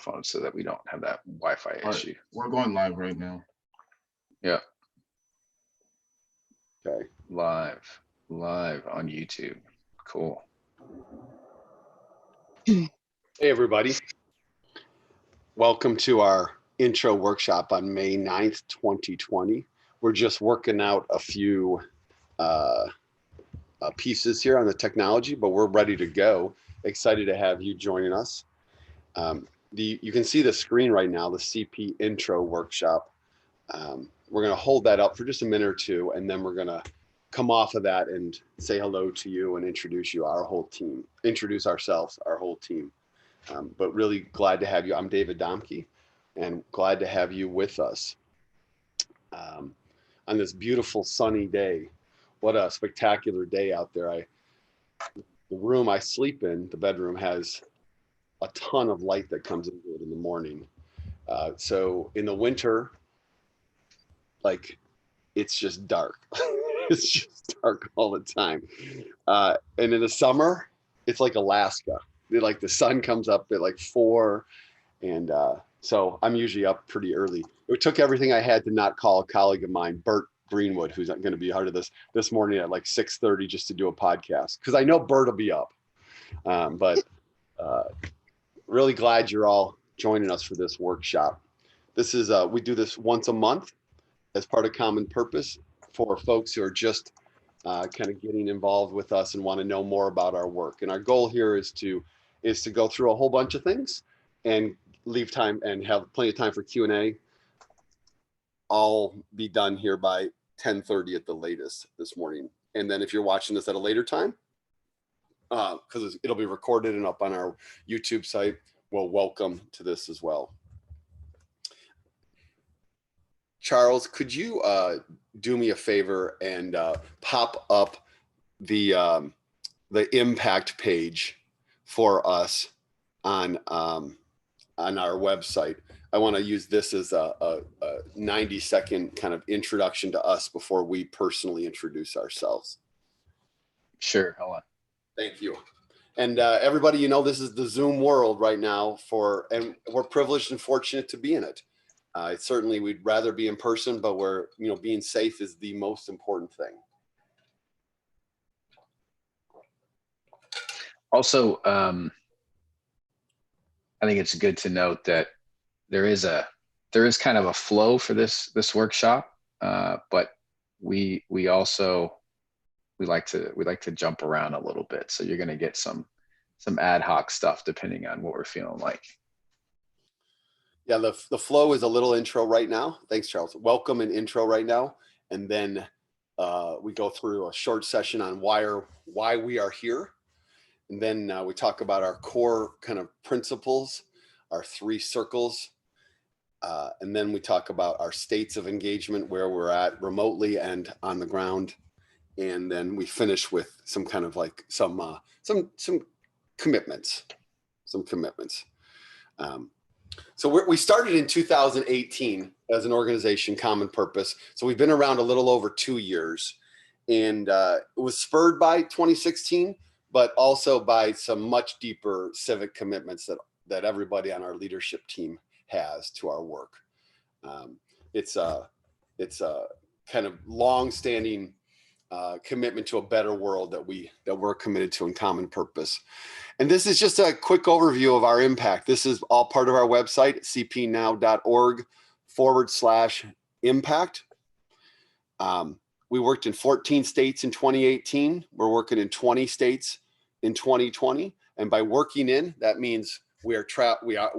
phones so that we don't have that Wi-Fi issue. We're going live right now. Yeah. Okay. Live on YouTube. Cool. Hey, everybody. Welcome to our intro workshop on May 9th, 2020. We're just working out a few pieces here on the technology, but we're ready to go. Excited to have you joining us. You can see the screen right now, the CP intro workshop. We're going to hold that up for just a minute or two, and then we're going to come off of that and say hello to you and introduce you, our whole team, introduce ourselves, our whole team. But really glad to have you. I'm David Domke, and glad to have you with us on this beautiful sunny day. What a spectacular day out there. The room I sleep in, the bedroom, has a ton of light that comes into it in the morning. So in the winter, like, it's just dark. It's just dark all the time. And in the summer, it's like Alaska. Like the sun comes up at like 4. And so I'm usually up pretty early. It took everything I had to not call a colleague of mine, Bert Greenwood, who's going to be part of this morning at like 6:30 just to do a podcast. Because I know Bert will be up. But really glad you're all joining us for this workshop. This is, we do this once a month as part of Common Purpose for folks who are just kind of getting involved with us and want to know more about our work. And our goal here is to go through a whole bunch of things and leave time and have plenty of time for Q&A. I'll be done here by 10:30 at the latest this morning. And then if you're watching this at a later time, because it'll be recorded and up on our YouTube site, well, welcome to this as well. Charles, could you do me a favor and pop up the impact page for us on our website? I want to use this as a 90-second kind of introduction to us before we personally introduce ourselves. Sure, hold on. Thank you. And everybody, you know, this is the Zoom world right now, and we're privileged and fortunate to be in it. Certainly we'd rather be in person, but being safe is the most important thing. Also, I think it's good to note that there is kind of a flow for this workshop, but we like to jump around a little bit. So you're going to get some ad hoc stuff depending on what we're feeling like. Yeah, the flow is a little intro right now. Thanks, Charles. Welcome and intro right now. And then we go through a short session on why we are here. And then we talk about our core kind of principles, our 3 circles. And then we talk about our states of engagement, where we're at remotely and on the ground. And then we finish with some kind of like some commitments, So we started in 2018 as an organization, Common Purpose. So we've been around a little over 2 years, and it was spurred by 2016, but also by some much deeper civic commitments that everybody on our leadership team has to our work. It's a kind of long-standing commitment to a better world that we're committed to in Common Purpose. And this is just a quick overview of our impact. This is all part of our website, cpnow.org/impact. We worked in 14 states in 2018. We're working in 20 states in 2020. And by working in, that means we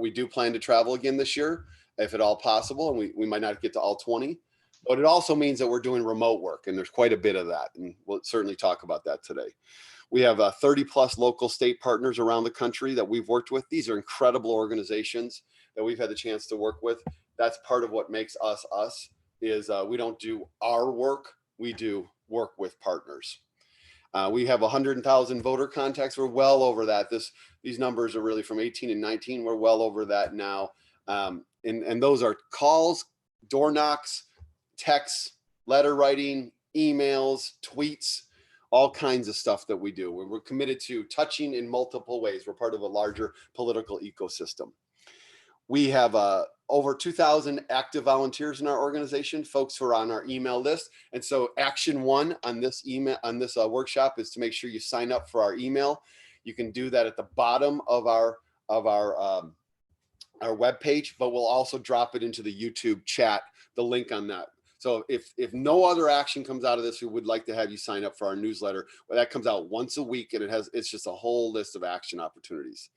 do plan to travel again this year, if at all possible. And we might not get to all 20. But it also means that we're doing remote work, and there's quite a bit of that. And we'll certainly talk about that today. We have 30 plus local state partners around the country that we've worked with. These are incredible organizations that we've had the chance to work with. That's part of what makes us us, is we don't do our work, we do work with partners. We have 100,000 voter contacts. We're well over that. These numbers are really from 18 and 19. We're well over that now. And those are calls, door knocks, texts, letter writing, emails, tweets, all kinds of stuff that we do. We're committed to touching in multiple ways. We're part of a larger political ecosystem. We have over 2,000 active volunteers in our organization, folks who are on our email list. And so action one on this workshop is to make sure you sign up for our email. You can do that at the bottom of our webpage, but we'll also drop it into the YouTube chat, the link on that. So if no other action comes out of this, we would like to have you sign up for our newsletter. Well, that comes out once a week, and it's just a whole list of action opportunities.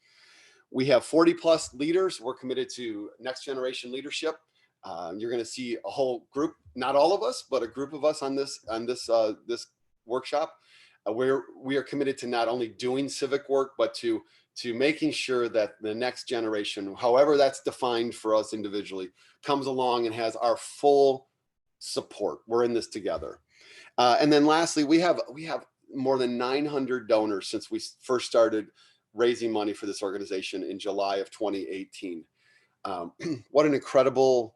We have 40 plus leaders. We're committed to next generation leadership. You're going to see a whole group, not all of us, but a group of us on this workshop, where we are committed to not only doing civic work, but to making sure that the next generation, however that's defined for us individually, comes along and has our full support. We're in this together. And then lastly, we have more than 900 donors since we first started raising money for this organization in July of 2018. What an incredible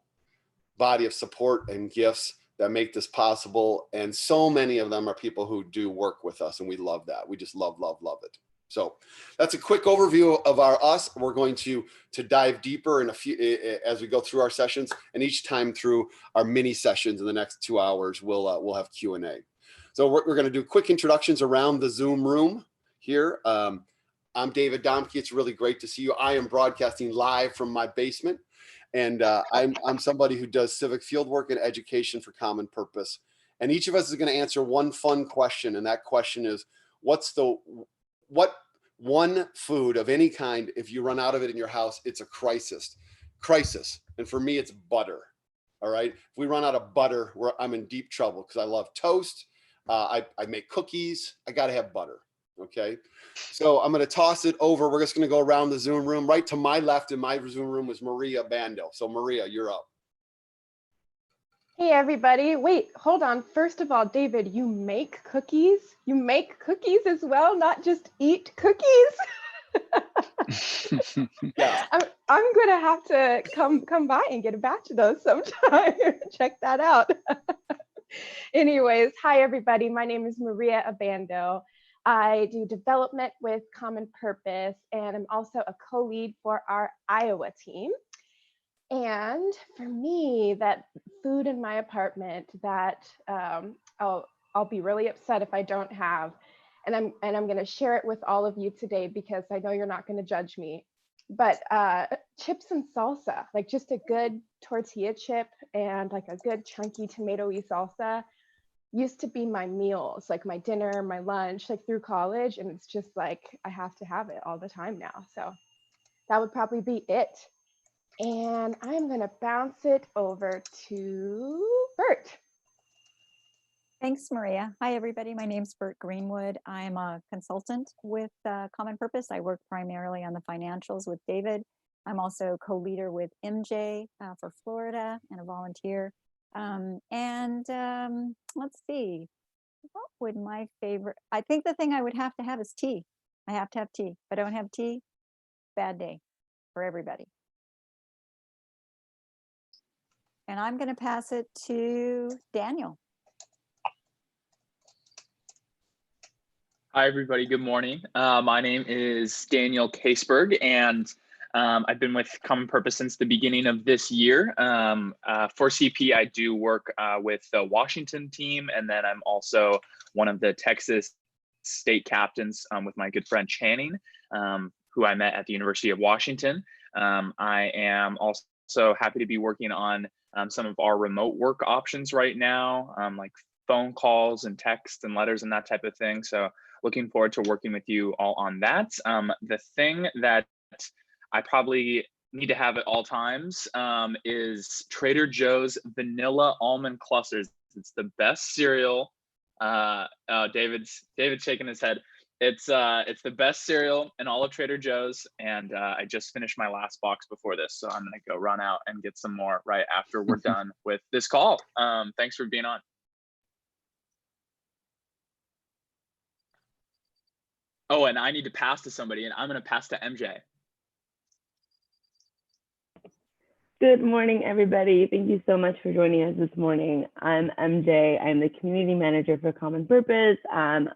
body of support and gifts that make this possible. And so many of them are people who do work with us, and we love that. We just love it. So that's a quick overview of us. We're going to dive deeper in a few as we go through our sessions, and each time through our mini sessions in the next 2 hours, we'll have Q&A. So we're going to do quick introductions around the Zoom room here. I'm David Domke. It's really great to see you. I am broadcasting live from my basement, and I'm somebody who does civic field work and education for common purpose. And each of us is going to answer one fun question, and that question is, what one food of any kind, if you run out of it in your house, it's a crisis. And for me, it's butter. All right. If we run out of butter, I'm in deep trouble, because I love toast. I make cookies. I got to have butter. Okay. So I'm going to toss it over. We're just going to go around the Zoom room. Right to my left in my Zoom room was Maria Bando. So Maria, you're up. Hey, everybody. Wait, hold on. First of all, David, you make cookies? You make cookies as well, not just eat cookies? Yeah. I'm going to have to come by and get a batch of those sometime. Check that out. Anyways, hi, everybody. My name is Maria Abando. I do development with Common Purpose, and I'm also a co-lead for our Iowa team. And for me, that food in my apartment that I'll be really upset if I don't have, and I'm going to share it with all of you today, because I know you're not going to judge me. But chips and salsa, like just a good tortilla chip and like a good chunky tomato-y salsa, used to be my meals, like my dinner, my lunch, like through college, and it's just like I have to have it all the time now. So that would probably be it. And I'm going to bounce it over to Bert. Thanks, Maria. Hi, everybody. My name's Bert Greenwood. I'm a consultant with Common Purpose. I work primarily on the financials with David. I'm also co-leader with MJ for Florida and a volunteer. Let's see, what would my favorite, I think the thing I would have to have is tea. I have to have tea. If I don't have tea, bad day for everybody. And I'm going to pass it to Daniel. Hi, everybody. Good morning. My name is Daniel Caseberg, and I've been with Common Purpose since the beginning of this year. For CP, I do work with the Washington team, and then I'm also one of the Texas state captains with my good friend Channing, who I met at the University of Washington. I am also happy to be working on some of our remote work options right now, like phone calls and text and letters and that type of thing. So looking forward to working with you all on that. The thing that I probably need to have at all times is Trader Joe's vanilla almond clusters. It's the best cereal. David's shaking his head. It's the best cereal in all of Trader Joe's, and I just finished my last box before this, so I'm gonna go run out and get some more right after we're done with this call. Thanks for being on. Oh, and I need to pass to somebody, and I'm gonna pass to MJ. Good morning, everybody. Thank you so much for joining us this morning. I'm MJ. I'm the community manager for Common Purpose.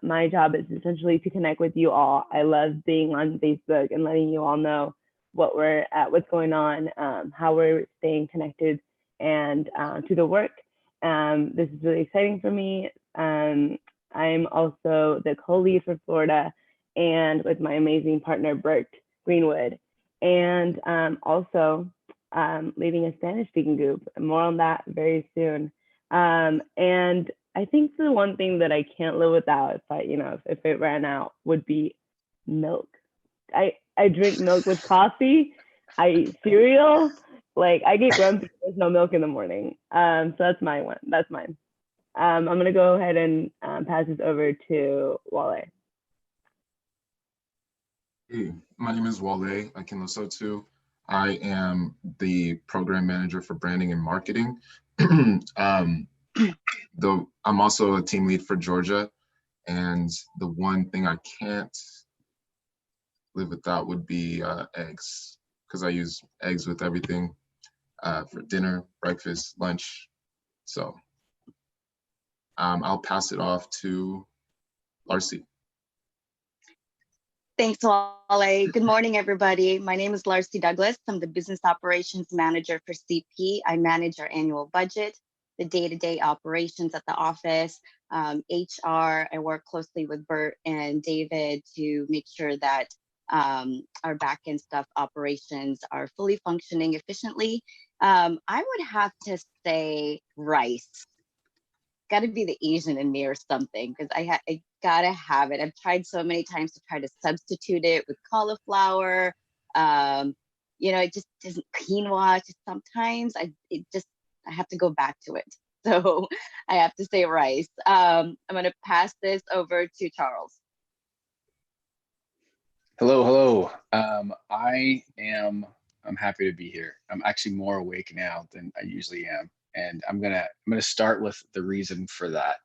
My job is essentially to connect with you all. I love being on Facebook and letting you all know what's going on, how we're staying connected and to the work. This is really exciting for me. I'm also the co-lead for Florida and with my amazing partner, Bert Greenwood, and also leading a Spanish speaking group. More on that very soon. And I think the one thing that I can't live without, if it ran out, would be milk. I drink milk with coffee. I eat cereal. Like, I get grumpy if there's no milk in the morning. So that's my one. That's mine. I'm gonna go ahead and pass this over to Wale. Hey, my name is Wale Akinlosotu. I am the program manager for branding and marketing. Though I'm also a team lead for Georgia, and the one thing I can't live without would be eggs, because I use eggs with everything for dinner, breakfast, lunch. So I'll pass it off to Larcy. Thanks, Wale. Good morning, everybody. My name is Larcy Douglas. I'm the Business Operations Manager for CP. I manage our annual budget, the day-to-day operations at the office, HR. I work closely with Bert and David to make sure that our back-end stuff operations are fully functioning efficiently. I would have to say rice. Got to be the Asian in me or something, because I gotta have it. I've tried so many times to try to substitute it with cauliflower. It just doesn't quinoa. Just sometimes I have to go back to it. So I have to say rice. I'm gonna pass this over to Charles. Hello. I'm happy to be here. I'm actually more awake now than I usually am. And I'm gonna start with the reason for that,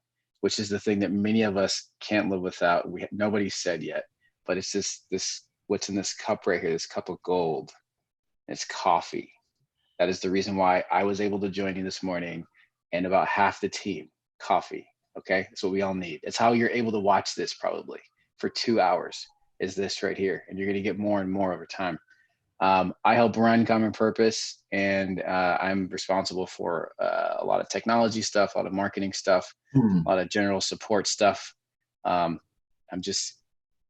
which is the thing that many of us can't live without. Nobody said yet, but it's this what's in this cup right here, this cup of gold. It's coffee. That is the reason why I was able to join you this morning, and about half the team. Coffee. Okay, that's what we all need. It's how you're able to watch this probably for 2 hours. Is this right here, and you're gonna get more and more over time. I help run Common Purpose, and I'm responsible for a lot of technology stuff, a lot of marketing stuff, a lot of general support stuff. I'm just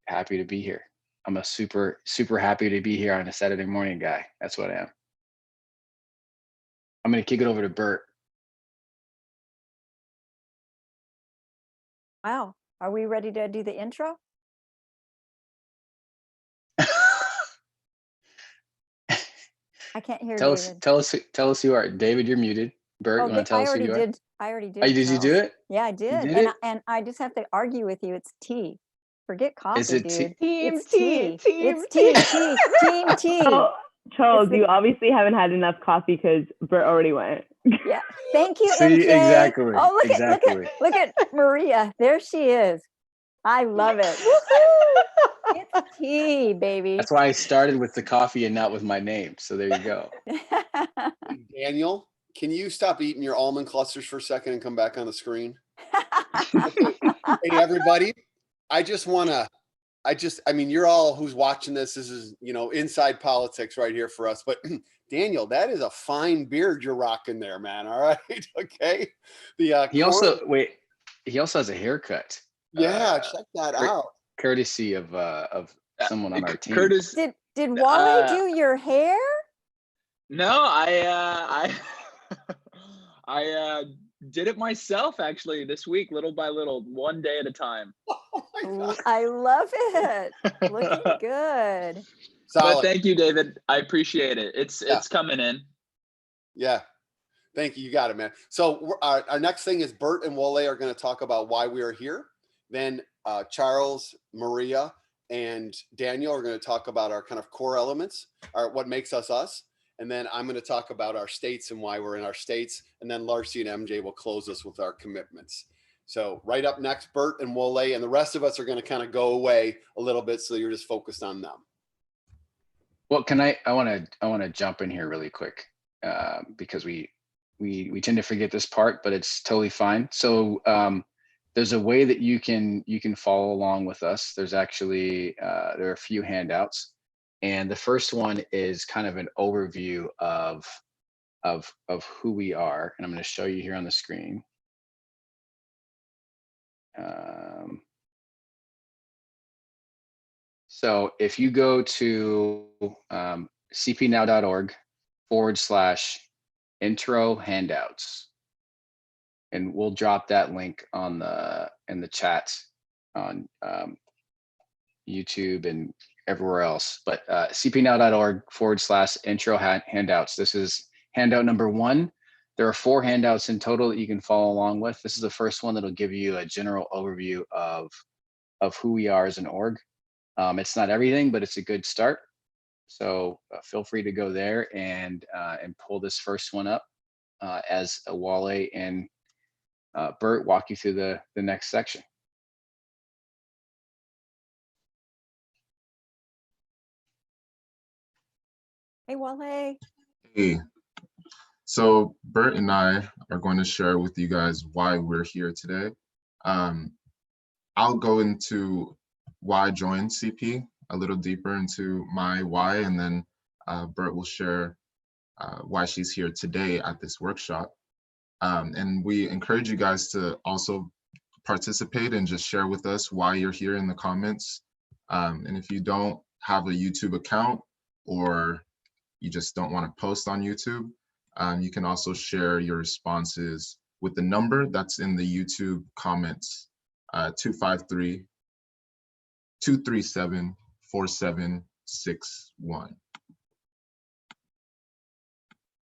happy to be here. I'm a super happy to be here on a Saturday morning guy. That's what I am. I'm going to kick it over to Bert. Wow. Are we ready to do the intro? I can't hear David. Tell us who you are. David, you're muted. Bert, you want to tell us who you are? I already did. Oh, did you do it? Yeah, I did. And I just have to argue with you. It's tea. Forget coffee, Is it dude. Team It's tea. Team tea. Oh, Charles, you obviously haven't had enough coffee because Bert already went. Yeah. Thank you, See, MJ. exactly. Oh, Exactly. look at Maria. There she is. I love it. It's tea, baby. That's why I started with the coffee and not with my name. So there you go. Daniel, can you stop eating your almond clusters for a second and come back on the screen? Hey, everybody. I mean, you're all who's watching this. This is, inside politics right here for us. But Daniel, that is a fine beard you're rocking there, man. All right. Okay. He also has a haircut. Yeah, check that out. Courtesy of someone on our team. Curtis, did Wally do your hair? No, I did it myself actually this week, little by little, one day at a time. Oh I love it. Looking good. Solid. But thank you, David. I appreciate it. It's coming in. Yeah. Thank you. You got it, man. So our next thing is Bert and Wale are going to talk about why we are here. Then Charles, Maria, and Daniel are going to talk about our kind of core elements, what makes us us. And then I'm going to talk about our states and why we're in our states. And then Larcy and MJ will close us with our commitments. So right up next, Bert and Wale, and the rest of us are going to kind of go away a little bit, so you're just focused on them. Well, I want to jump in here really quick because we tend to forget this part, but it's totally fine. So there's a way that you can follow along with us. There's actually there are a few handouts. And the first one is kind of an overview of who we are. And I'm going to show you here on the screen. So if you go to cpnow.org/intro handouts, and we'll drop that link in the chat on YouTube and everywhere else. But cpnow.org/intro handouts. This is handout number 1. There are 4 handouts in total that you can follow along with. This is the first one that'll give you a general overview of who we are as an org. It's not everything, but it's a good start. So feel free to go there and pull this first one up as Wale and Bert walk you through the next section. Hey, Wale. Hey, so Bert and I are going to share with you guys why we're here today. I'll go into why I joined CP, a little deeper into my why, and then Bert will share why she's here today at this workshop. And we encourage you guys to also participate and just share with us why you're here in the comments. And if you don't have a YouTube account, or you just don't want to post on YouTube, you can also share your responses with the number that's in the YouTube comments, 253-237-4761.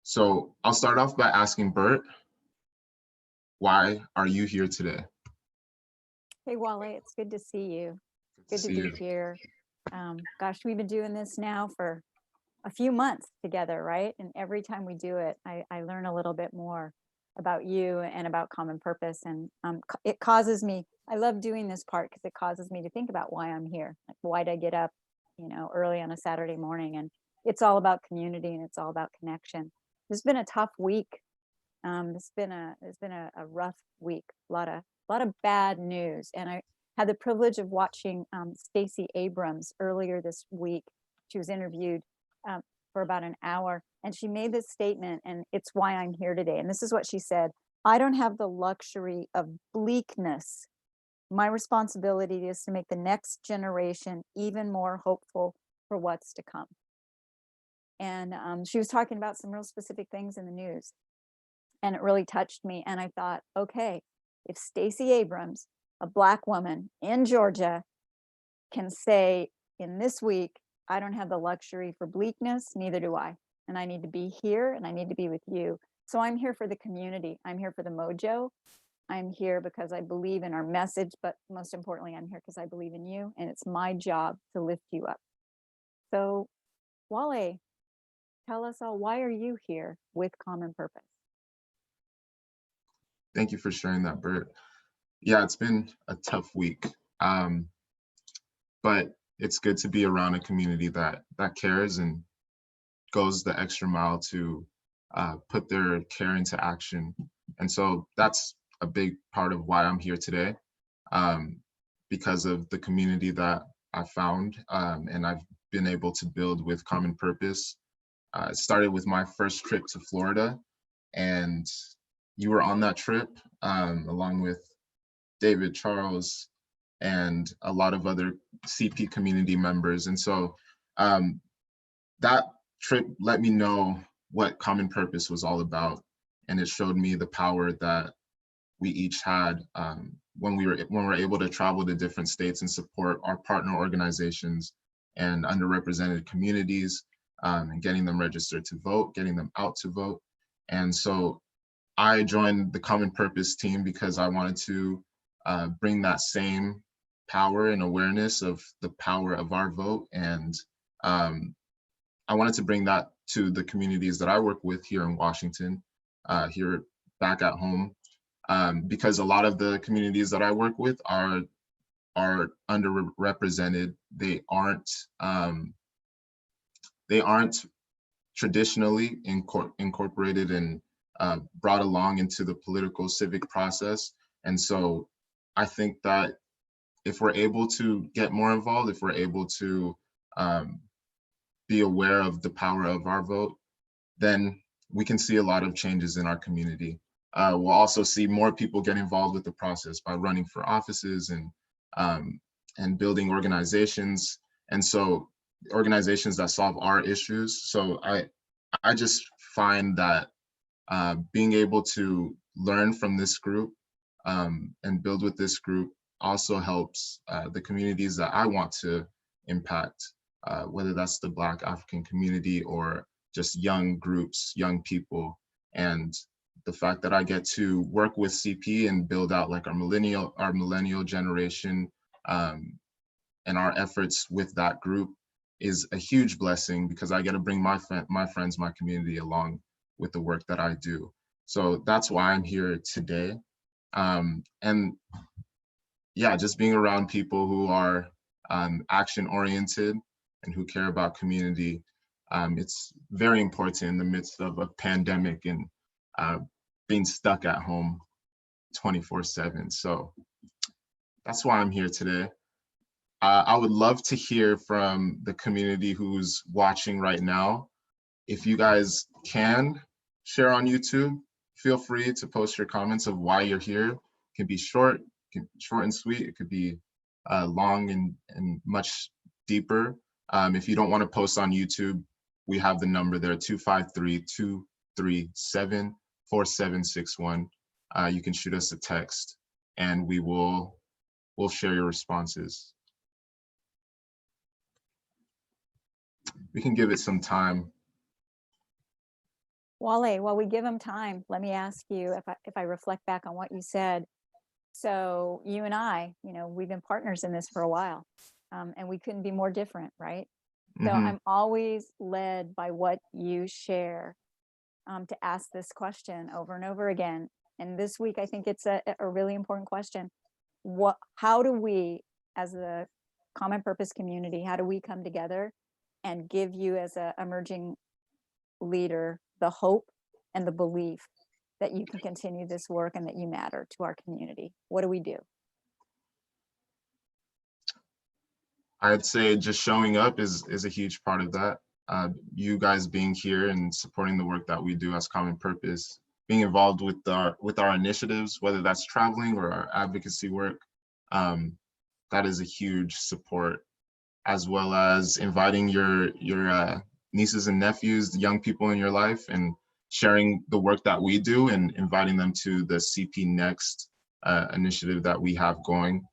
So I'll start off by asking Bert, why are you here today? Hey, Wale, it's good to see you. Good to be here. Gosh, we've been doing this now for a few months together, right? And every time we do it, I learn a little bit more about you and about Common Purpose. And it causes me, I love doing this part because it causes me to think about why I'm here. Like, why did I get up, early on a Saturday morning? And it's all about community and it's all about connection. It's been a tough week. It's been a rough week. A lot of bad news. And I had the privilege of watching Stacey Abrams earlier this week. She was interviewed for about an hour, and she made this statement, and it's why I'm here today. And this is what she said: I don't have the luxury of bleakness. My responsibility is to make the next generation even more hopeful for what's to come. And she was talking about some real specific things in the news, and it really touched me. And I thought, okay, if Stacey Abrams, a Black woman in Georgia, can say in this week, I don't have the luxury for bleakness, neither do I. And I need to be here and I need to be with you. So I'm here for the community. I'm here for the mojo. I'm here because I believe in our message, but most importantly, I'm here because I believe in you, and it's my job to lift you up. So Wale, tell us all, why are you here with Common Purpose? Thank you for sharing that, Bert. Yeah, it's been a tough week, but it's good to be around a community that cares and goes the extra mile to put their care into action. And so that's a big part of why I'm here today, because of the community that I found and I've been able to build with Common Purpose. It started with my first trip to Florida, and you were on that trip along with David, Charles, and a lot of other CP community members. And so that trip let me know what Common Purpose was all about. And it showed me the power that we each had when we were able to travel to different states and support our partner organizations and underrepresented communities, and getting them registered to vote, getting them out to vote. And so I joined the Common Purpose team because I wanted to bring that same power and awareness of the power of our vote. And I wanted to bring that to the communities that I work with here in Washington, here back at home, because a lot of the communities that I work with are underrepresented. They aren't traditionally incorporated and brought along into the political civic process. And so I think that if we're able to get more involved, if we're able to be aware of the power of our vote, then we can see a lot of changes in our community. We'll also see more people get involved with the process by running for offices and building organizations. And so organizations that solve our issues. So I just find that being able to learn from this group and build with this group also helps the communities that I want to impact, whether that's the Black African community or just young groups, young people. And the fact that I get to work with CP and build out like our millennial generation and our efforts with that group is a huge blessing, because I get to bring my friends, my community along with the work that I do. So that's why I'm here today. And yeah, just being around people who are action oriented and who care about community. It's very important in the midst of a pandemic and being stuck at home 24/7. So that's why I'm here today. I would love to hear from the community who's watching right now. If you guys can share on YouTube, feel free to post your comments of why you're here. It can be short and sweet. It could be long and much deeper. If you don't want to post on YouTube, we have the number there, 253-237-4761. You can shoot us a text and we'll share your responses. We can give it some time. Wale, while we give them time, let me ask you, if I reflect back on what you said. So you and I, we've been partners in this for a while, and we couldn't be more different, right? So I'm always led by what you share to ask this question over and over again. And this week, I think it's a really important question. How do we, as the common purpose community, how do we come together and give you as an emerging leader the hope and the belief that you can continue this work and that you matter to our community? What do we do? I'd say just showing up is a huge part of that. You guys being here and supporting the work that we do as Common Purpose, being involved with our initiatives, whether that's traveling or our advocacy work, that is a huge support, as well as inviting your nieces and nephews, the young people in your life, and sharing the work that we do and inviting them to the CP Next initiative that we have going.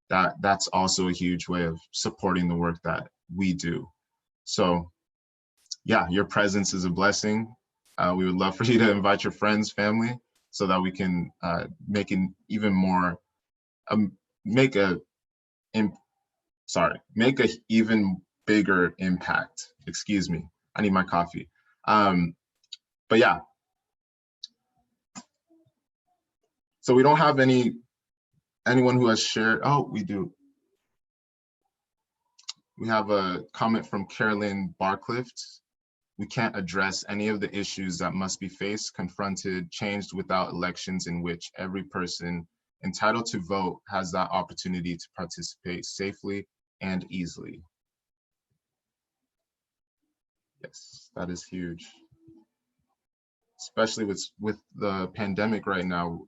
That's also a huge way of supporting the work that we do. So yeah, your presence is a blessing. We would love for you to invite your friends, family, so that we can make an even more, make a even bigger impact. Excuse me, I need my coffee. But yeah, so we don't have anyone who has shared. Oh, we do. We have a comment from Carolyn Barclift. We can't address any of the issues that must be faced, confronted, changed without elections in which every person entitled to vote has that opportunity to participate safely and easily. Yes, that is huge. Especially with the pandemic right now,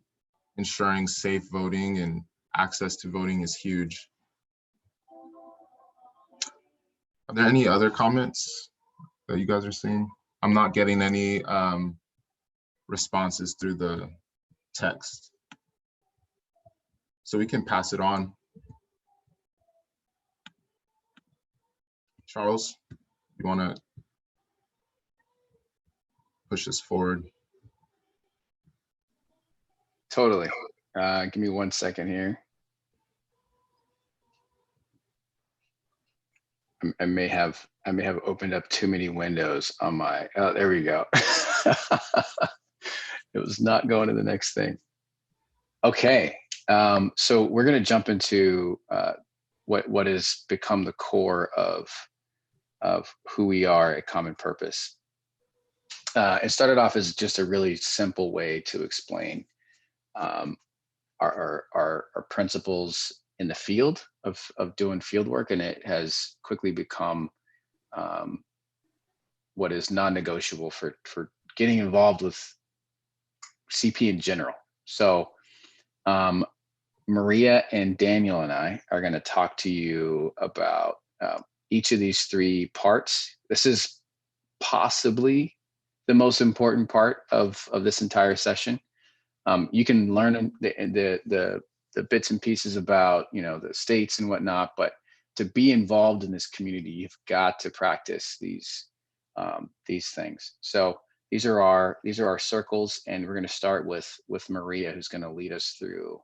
ensuring safe voting and access to voting is huge. Are there any other comments that you guys are seeing? I'm not getting any responses through the text, so we can pass it on. Charles, you want to push this forward? Totally. Give me 1 second here. I may have opened up too many windows on my. Oh, there we go. It was not going to the next thing. Okay, so we're going to jump into what has become the core of who we are at Common Purpose. It started off as just a really simple way to explain our principles in the field of doing field work, and it has quickly become what is non-negotiable for getting involved with CP in general. So Maria and Daniel and I are going to talk to you about each of these three parts. This is possibly the most important part of this entire session. You can learn the bits and pieces about, you know, the states and whatnot, but to be involved in this community, you've got to practice these things. So these are our circles, and we're going to start with Maria, who's going to lead us through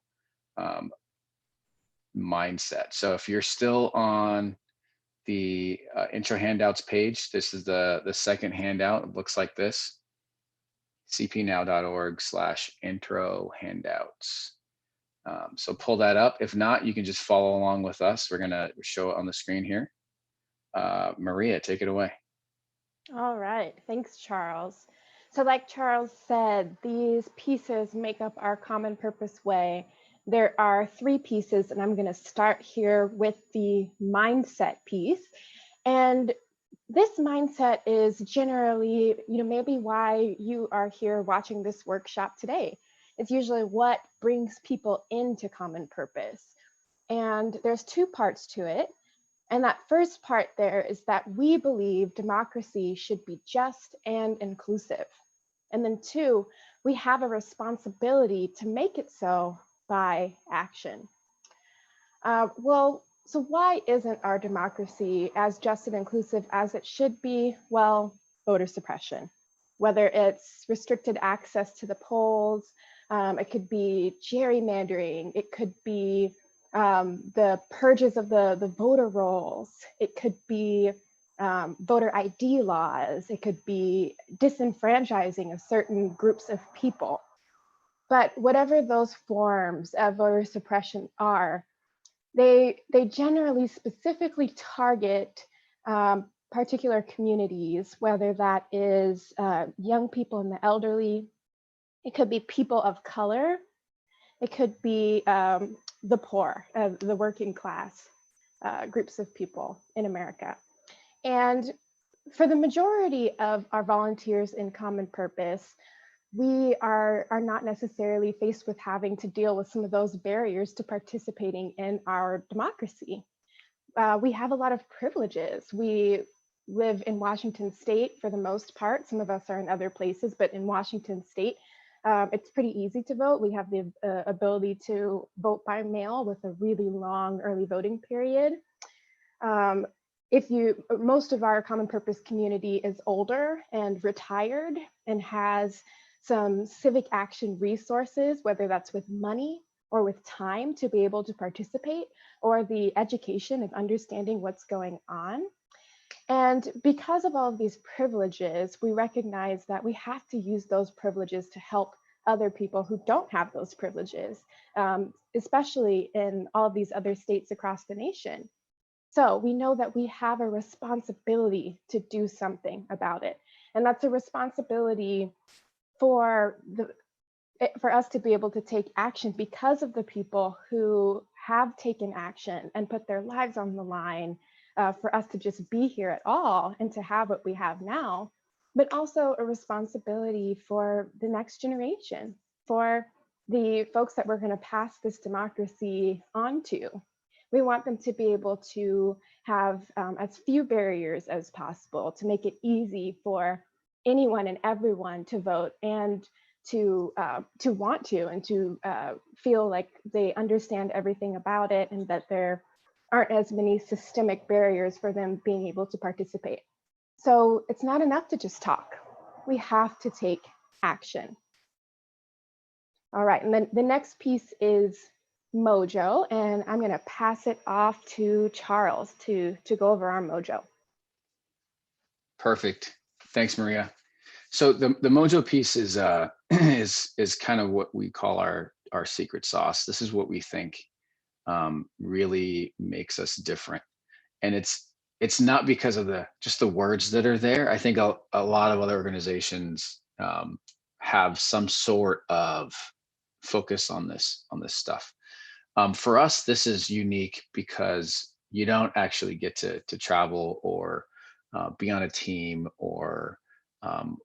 mindset. So if you're still on the intro handouts page, this is the second handout. It looks like this: cpnow.org/intro handouts. So pull that up. If not, you can just follow along with us. We're gonna show it on the screen here. Maria, take it away. All right, thanks, Charles. So like Charles said, these pieces make up our common purpose way. There are three pieces, and I'm going to start here with the mindset piece. And this mindset is generally, you know, maybe why you are here watching this workshop today. It's usually what brings people into common purpose. And there's two parts to it. And that first part there is that we believe democracy should be just and inclusive. And then two, we have a responsibility to make it so by action. Well, so why isn't our democracy as just and inclusive as it should be? Well, voter suppression, whether it's restricted access to the polls, it could be gerrymandering, it could be the purges of the voter rolls, it could be voter ID laws, it could be disenfranchising of certain groups of people. But whatever those forms of voter suppression are, they generally specifically target particular communities, whether that is young people and the elderly, it could be people of color, it could be the poor, the working class groups of people in America. And for the majority of our volunteers in Common Purpose, we are not necessarily faced with having to deal with some of those barriers to participating in our democracy. We have a lot of privileges. We live in Washington State for the most part. Some of us are in other places, but in Washington State, it's pretty easy to vote. We have the ability to vote by mail with a really long early voting period. Most of our Common Purpose community is older and retired and has some civic action resources, whether that's with money or with time to be able to participate, or the education of understanding what's going on. And because of all of these privileges, we recognize that we have to use those privileges to help other people who don't have those privileges, especially in all of these other states across the nation. So we know that we have a responsibility to do something about it. And that's a responsibility for us to be able to take action because of the people who have taken action and put their lives on the line for us to just be here at all and to have what we have now, but also a responsibility for the next generation, for the folks that we're going to pass this democracy on to. We want them to be able to have as few barriers as possible to make it easy for anyone and everyone to vote and to want to and to feel like they understand everything about it and that there aren't as many systemic barriers for them being able to participate. So it's not enough to just talk. We have to take action. All right, and then the next piece is mojo, and I'm going to pass it off to Charles to go over our mojo. Perfect. Thanks, Maria. So the mojo piece is kind of what we call our secret sauce. This is what we think really makes us different, and it's not because of just the words that are there. I think a lot of other organizations have some sort of focus on this stuff. For us, this is unique because you don't actually get to travel or be on a team or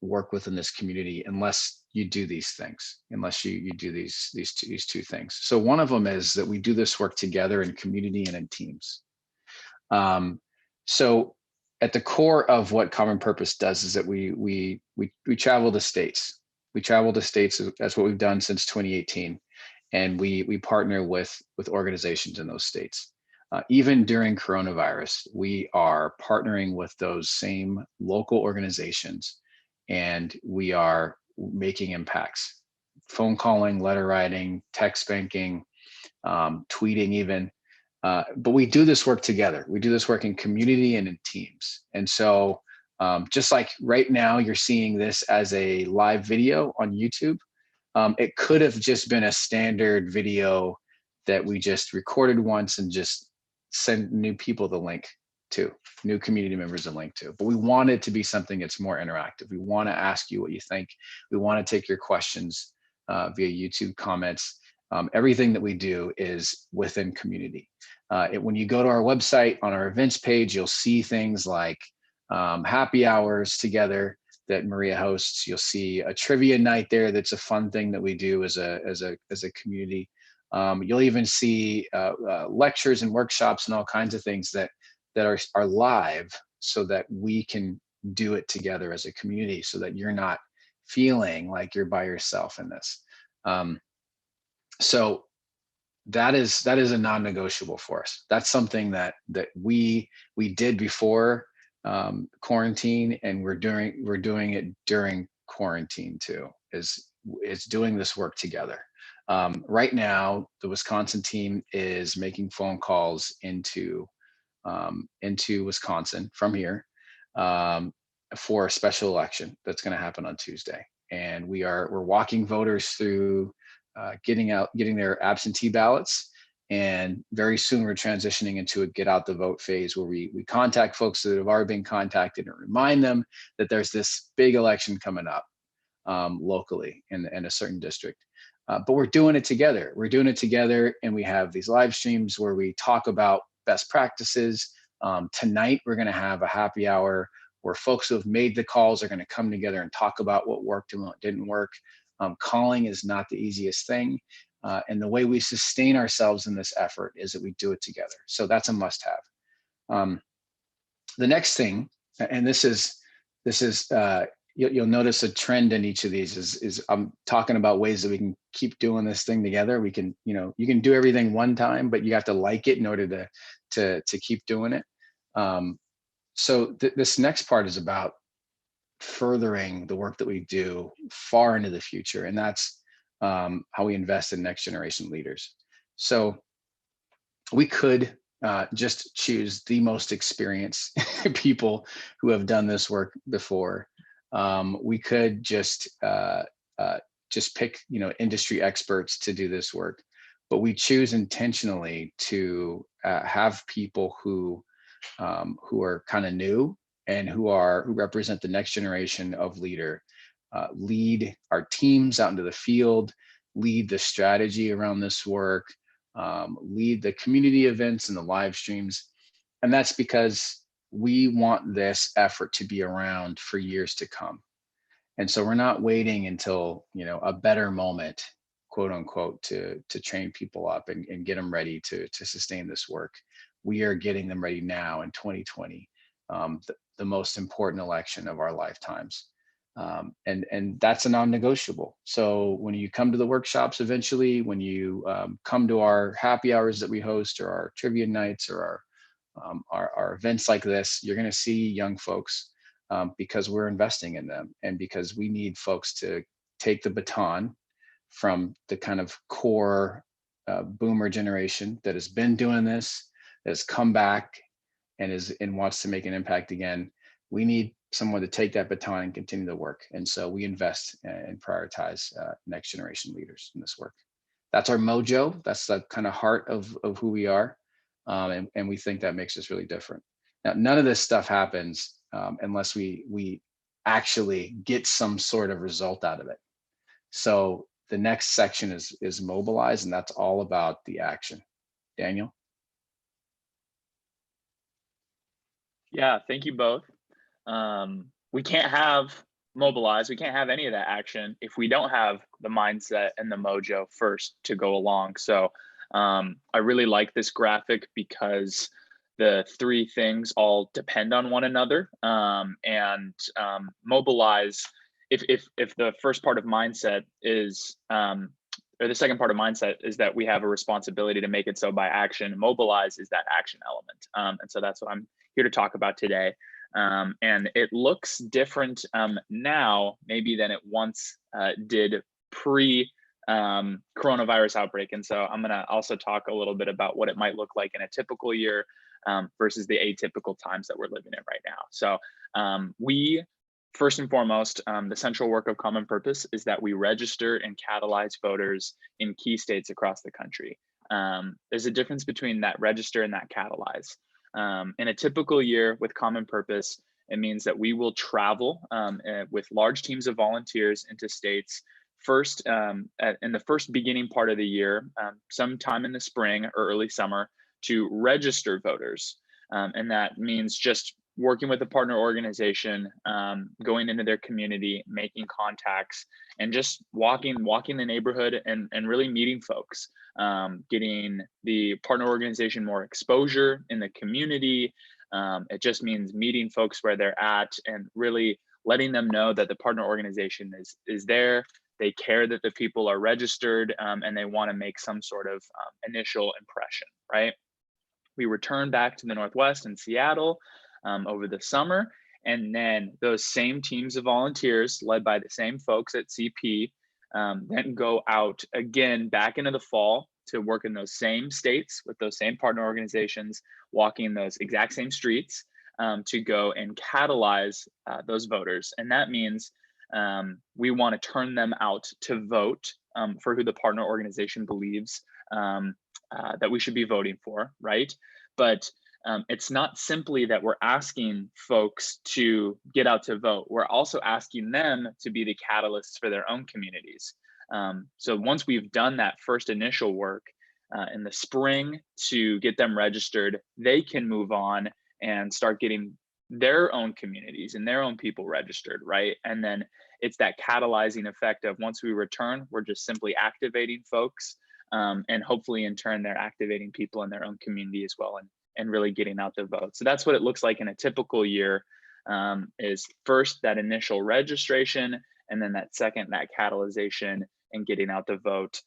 work within this community unless you do these things, unless you do these two things. So one of them is that we do this work together in community and in teams. So at the core of what Common Purpose does is that we travel to states. We travel to states. That's what we've done since 2018, and we partner with organizations in those states. Even during coronavirus, we are partnering with those same local organizations, and we are making impacts. Phone calling, letter writing, text banking, tweeting even. But we do this work together. We do this work in community and in teams. And so just like right now, you're seeing this as a live video on YouTube. It could have just been a standard video that we just recorded once and just send new people the link to, new community members the link to. But we want it to be something that's more interactive. We want to ask you what you think. We want to take your questions via YouTube comments. Everything that we do is within community. When you go to our website, on our events page, you'll see things like happy hours together that Maria hosts. You'll see a trivia night there. That's a fun thing that we do as a community. You'll even see lectures and workshops and all kinds of things that are live, so that we can do it together as a community, so that you're not feeling like you're by yourself in this. So that is a non-negotiable for us. That's something that we did before quarantine, and we're doing it during quarantine too. Is doing this work together. Right now, the Wisconsin team is making phone calls into Wisconsin from here for a special election that's going to happen on Tuesday, and we're walking voters through getting their absentee ballots, and very soon we're transitioning into a get out the vote phase, where we contact folks that have already been contacted and remind them that there's this big election coming up locally in a certain district. But we're doing it together. We're doing it together, and we have these live streams where we talk about best practices. Tonight, we're going to have a happy hour where folks who have made the calls are going to come together and talk about what worked and what didn't work. Calling is not the easiest thing. And the way we sustain ourselves in this effort is that we do it together. So that's a must-have. The next thing, and this is you'll notice a trend in each of these is I'm talking about ways that we can keep doing this thing together. We can, you can do everything one time, but you have to like it in order to keep doing it. So this next part is about furthering the work that we do far into the future, and that's how we invest in next generation leaders. So we could just choose the most experienced people who have done this work before. We could just pick industry experts to do this work, but we choose intentionally to have people who are kind of new and who represent the next generation of leader, lead our teams out into the field, lead the strategy around this work, lead the community events and the live streams. And that's because we want this effort to be around for years to come. And so we're not waiting until, a better moment, quote unquote, to train people up and get them ready to sustain this work. We are getting them ready now in 2020, the most important election of our lifetimes. And that's a non-negotiable. So when you come to the workshops eventually, when you come to our happy hours that we host, or our trivia nights, or our events like this, you're going to see young folks because we're investing in them, and because we need folks to take the baton from the kind of core boomer generation that has been doing this, that has come back and wants to make an impact again. We need someone to take that baton and continue the work. And so we invest and prioritize next generation leaders in this work. That's our mojo. That's the kind of heart of who we are. And we think that makes us really different. Now, none of this stuff happens unless we actually get some sort of result out of it. So the next section is mobilize, and that's all about the action. Daniel? Yeah, thank you both. we can't have mobilize, we can't have any of that action if we don't have the mindset and the mojo first to go along. So I really like this graphic because the three things all depend on one another. Mobilize, if the first part of mindset is, or the second part of mindset is that we have a responsibility to make it so by action, mobilize is that action element. And so that's what I'm here to talk about today. And it looks different now, maybe than it once did pre coronavirus outbreak. And so I'm gonna also talk a little bit about what it might look like in a typical year versus the atypical times that we're living in right now. So we, first and foremost, the central work of Common Purpose is that we register and catalyze voters in key states across the country. There's a difference between that register and that catalyze. In a typical year with Common Purpose, it means that we will travel with large teams of volunteers into states first in the first beginning part of the year, sometime in the spring or early summer, to register voters. And that means just working with a partner organization, going into their community, making contacts, and just walking the neighborhood and really meeting folks, getting the partner organization more exposure in the community. It just means meeting folks where they're at and really letting them know that the partner organization is there. They care that the people are registered, and they want to make some sort of initial impression, right? We return back to the Northwest and Seattle over the summer, and then those same teams of volunteers led by the same folks at CP then go out again back into the fall to work in those same states with those same partner organizations, walking those exact same streets to go and catalyze those voters. And that means we want to turn them out to vote for who the partner organization believes that we should be voting for, right? But it's not simply that we're asking folks to get out to vote. We're also asking them to be the catalysts for their own communities. So once we've done that first initial work in the spring to get them registered, they can move on and start getting their own communities and their own people registered, right? And then it's that catalyzing effect of once we return, we're just simply activating folks, and hopefully in turn, they're activating people in their own community as well, and really getting out the vote. So that's what it looks like in a typical year, is first that initial registration, and then that second, that catalyzation and getting out the vote,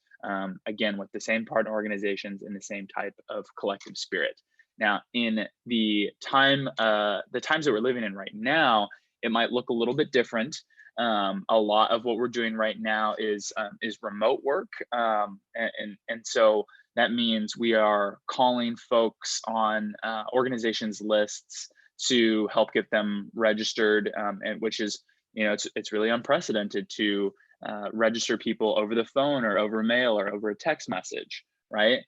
again, with the same partner organizations and the same type of collective spirit. Now, in the times that we're living in right now, it might look a little bit different. A lot of what we're doing right now is remote work, and so that means we are calling folks on organizations' lists to help get them registered, and which is, it's really unprecedented to register people over the phone or over mail or over a text message, right?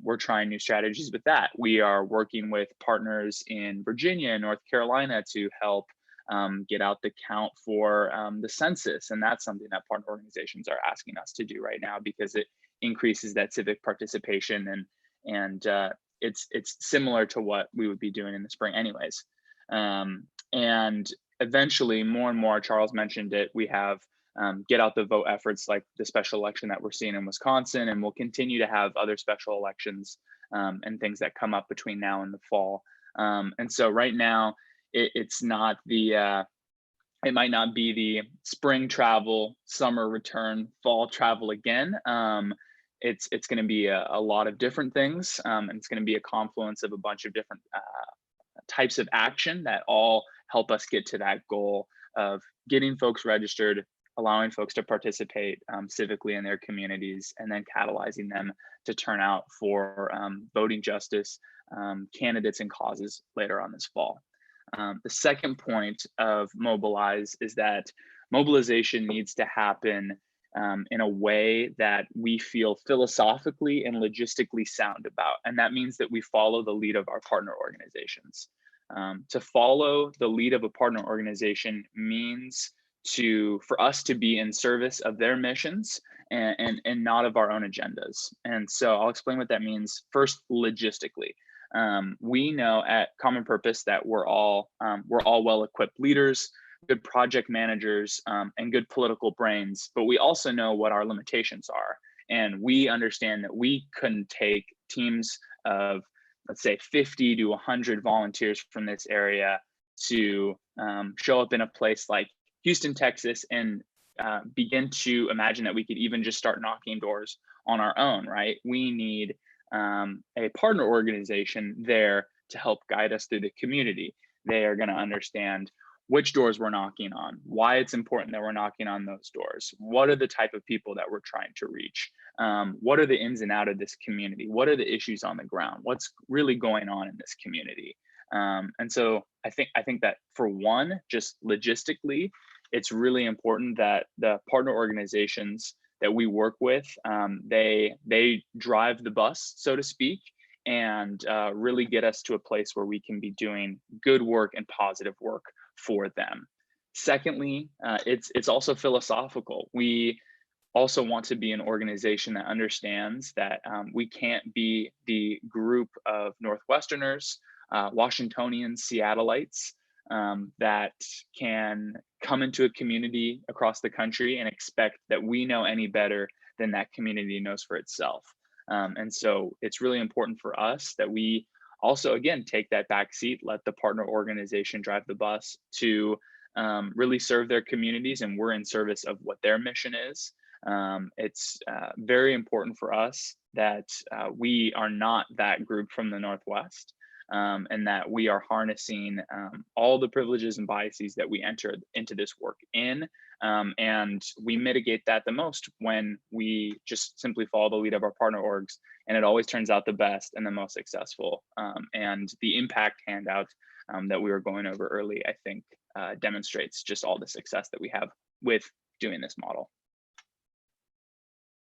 We're trying new strategies with that. We are working with partners in Virginia and North Carolina to help get out the count for the census. And that's something that partner organizations are asking us to do right now because it increases that civic participation, and it's similar to what we would be doing in the spring anyways. And eventually more and more, Charles mentioned it, we have get out the vote efforts like the special election that we're seeing in Wisconsin, and we'll continue to have other special elections and things that come up between now and the fall. And so right now, it's not the, it might not be the spring travel, summer return, fall travel again. It's going to be a lot of different things, and it's going to be a confluence of a bunch of different types of action that all help us get to that goal of getting folks registered, allowing folks to participate civically in their communities, and then catalyzing them to turn out for voting justice candidates and causes later on this fall. The second point of mobilize is that mobilization needs to happen in a way that we feel philosophically and logistically sound about. And that means that we follow the lead of our partner organizations. To follow the lead of a partner organization means for us to be in service of their missions and not of our own agendas. And so I'll explain what that means first logistically. We know at Common Purpose that we're all well-equipped leaders, good project managers, and good political brains, but we also know what our limitations are. And we understand that we couldn't take teams of, let's say, 50 to 100 volunteers from this area to show up in a place like Houston, Texas, and begin to imagine that we could even just start knocking doors on our own, right? We need a partner organization there to help guide us through the community. They are going to understand which doors we're knocking on, why it's important that we're knocking on those doors, what are the type of people that we're trying to reach, what are the ins and outs of this community, what are the issues on the ground, what's really going on in this community. And so I think that for one, just logistically, it's really important that the partner organizations that we work with, they drive the bus, so to speak, and really get us to a place where we can be doing good work and positive work for them. Secondly, it's also philosophical. We also want to be an organization that understands that we can't be the group of Northwesterners, Washingtonians, Seattleites that can come into a community across the country and expect that we know any better than that community knows for itself. And so it's really important for us that we also, again, take that back seat, let the partner organization drive the bus to really serve their communities, and we're in service of what their mission is. It's very important for us that we are not that group from the Northwest, and that we are harnessing all the privileges and biases that we enter into this work in. And we mitigate that the most when we just simply follow the lead of our partner orgs, and it always turns out the best and the most successful. And the impact handout that we were going over early, I think, demonstrates just all the success that we have with doing this model.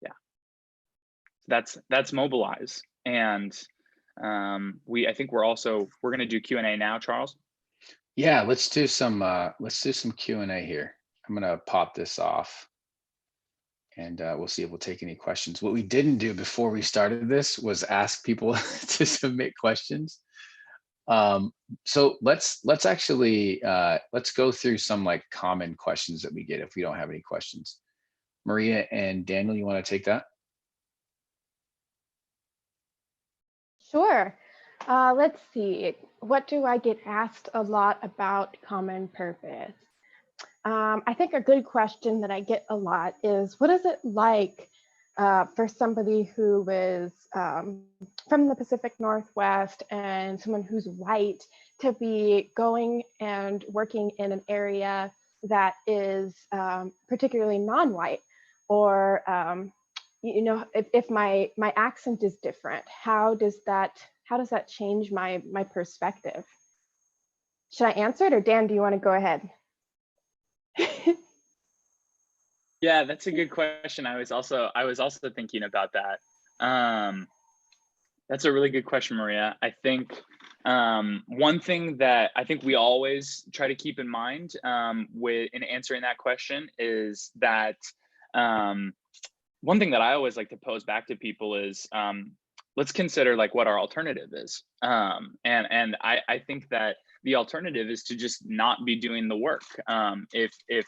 Yeah, that's Mobilize. And I think we're going to do Q&A now, Charles. Yeah, let's do some Q&A here. I'm gonna pop this off, and we'll see if we'll take any questions. What we didn't do before we started this was ask people to submit questions. So let's actually let's go through some like common questions that we get if we don't have any questions. Maria and Daniel, you want to take that? Sure. Let's see. What do I get asked a lot about Common Purpose? I think a good question that I get a lot is, what is it like for somebody who is from the Pacific Northwest and someone who's white to be going and working in an area that is particularly non-white, or you know, if my accent is different, how does that change my perspective? Should I answer it, or Dan, do you want to go ahead? Yeah, that's a good question. I was also thinking about that. That's a really good question, Maria. I think one thing that I think we always try to keep in mind in answering that question is that one thing that I always like to pose back to people is let's consider like what our alternative is. And I think that the alternative is to just not be doing the work. If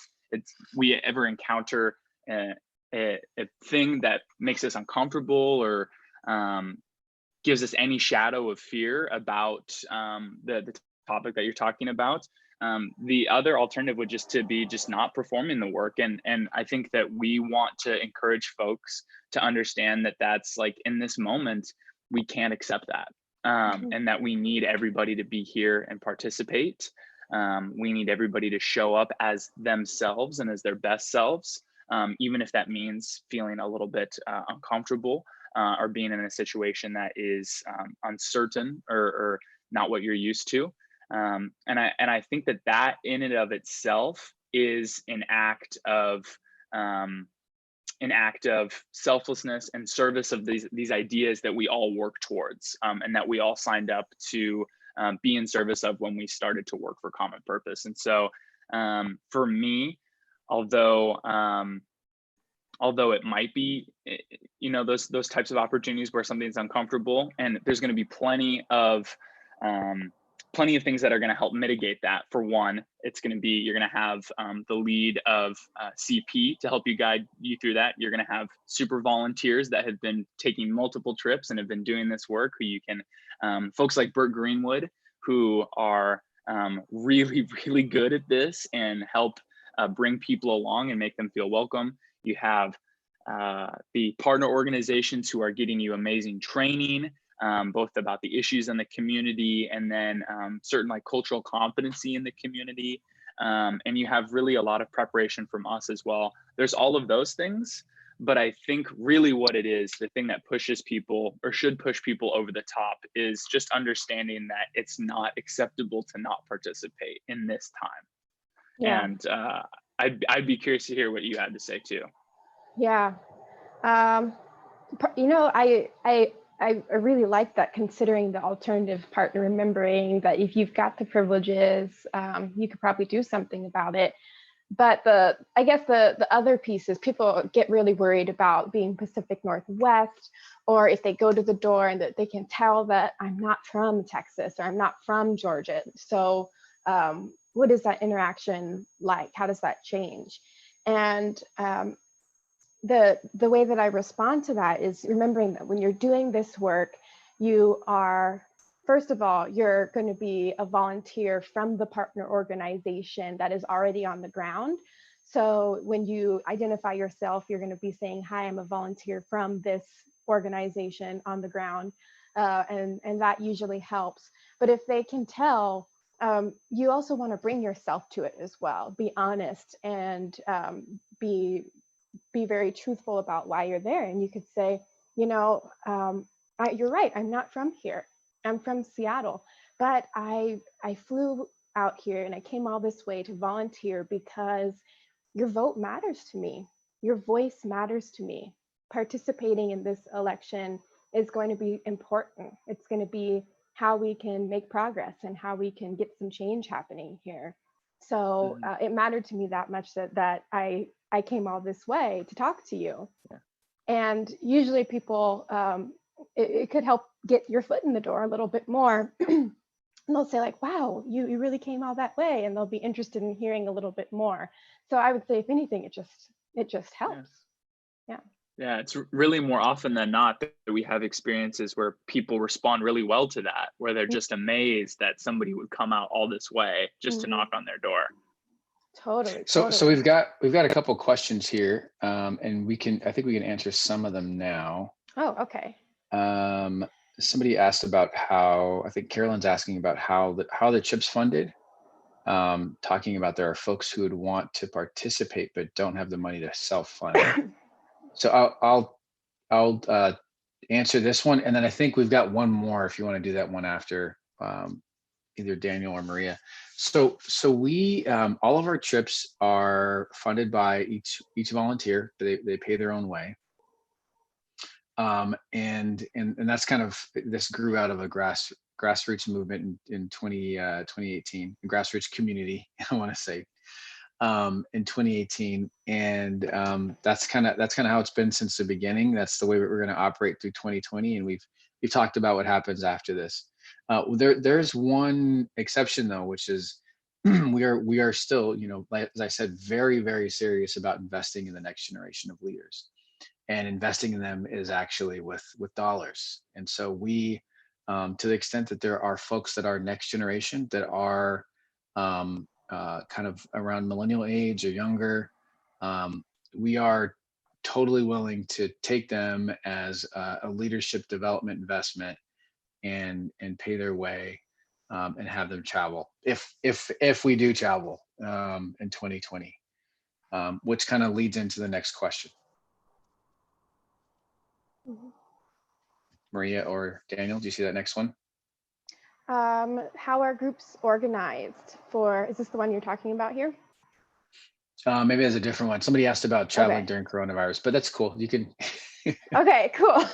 we ever encounter a thing that makes us uncomfortable or gives us any shadow of fear about the topic that you're talking about, the other alternative would just to be not performing the work. And I think that we want to encourage folks to understand that that's like, in this moment, we can't accept that. And that we need everybody to be here and participate. We need everybody to show up as themselves and as their best selves, even if that means feeling a little bit uncomfortable or being in a situation that is uncertain or not what you're used to. And I think that in and of itself is an act of selflessness and service of these ideas that we all work towards, and that we all signed up to be in service of when we started to work for Common Purpose. And so for me, although although it might be, you know, those types of opportunities where something's uncomfortable, and there's going to be plenty of things that are going to help mitigate that. For one, it's going to be, you're going to have the lead of CP to help you guide you through that. You're going to have super volunteers that have been taking multiple trips and have been doing this work, who you can, folks like Bert Greenwood, who are really, really good at this and help bring people along and make them feel welcome. You have the partner organizations who are getting you amazing training, both about the issues in the community, and then certain like cultural competency in the community. And you have really a lot of preparation from us as well. There's all of those things, but I think really what it is, the thing that pushes people, or should push people over the top, is just understanding that it's not acceptable to not participate in this time. Yeah. And I'd be curious to hear what you had to say too. Yeah. You know, I really like that, considering the alternative partner, remembering that if you've got the privileges, you could probably do something about it. But I guess the other piece is, people get really worried about being Pacific Northwest, or if they go to the door and that they can tell that I'm not from Texas or I'm not from Georgia. So what is that interaction like? How does that change? And the way that I respond to that is remembering that when you're doing this work, you are, first of all, you're going to be a volunteer from the partner organization that is already on the ground. So when you identify yourself, you're going to be saying, hi, I'm a volunteer from this organization on the ground. And that usually helps. But if they can tell, you also want to bring yourself to it as well. Be honest and be very truthful about why you're there. And you could say, you know, you're right, I'm not from here. I'm from Seattle, but I flew out here and I came all this way to volunteer because your vote matters to me. Your voice matters to me. Participating in this election is going to be important. It's going to be how we can make progress and how we can get some change happening here. So it mattered to me that much that I came all this way to talk to you. Yeah. And usually people, it could help get your foot in the door a little bit more. And they'll say like, wow, you really came all that way. And they'll be interested in hearing a little bit more. So I would say, if anything, it just helps. Yeah. Yeah, it's really more often than not that we have experiences where people respond really well to that, where they're just amazed that somebody would come out all this way just to knock on their door. Totally. So we've got a couple questions here, and I think we can answer some of them now. Oh, okay. Somebody asked about how, I think Carolyn's asking about how the CHIP's funded, talking about there are folks who would want to participate but don't have the money to self-fund. So I'll answer this one, and then I think we've got one more if you want to do that one after, either Daniel or Maria. So we all of our trips are funded by each volunteer. They pay their own way. And that's kind of, this grew out of a grassroots movement in 2018, grassroots community, I want to say, in 2018. And that's kind of how it's been since the beginning. That's the way we're going to operate through 2020. And we've talked about what happens after this. There's one exception though, which is we are still, you know, as I said, very, very serious about investing in the next generation of leaders. And investing in them is actually with dollars. And so we, to the extent that there are folks that are next generation that are kind of around millennial age or younger, we are totally willing to take them as a leadership development investment and pay their way, and have them travel if we do travel in 2020, which kind of leads into the next question. Maria or Daniel, do you see that next one? How are groups organized for, is this the one you're talking about here? Maybe there's a different one. Somebody asked about traveling during coronavirus, but that's cool. You can. Okay, cool.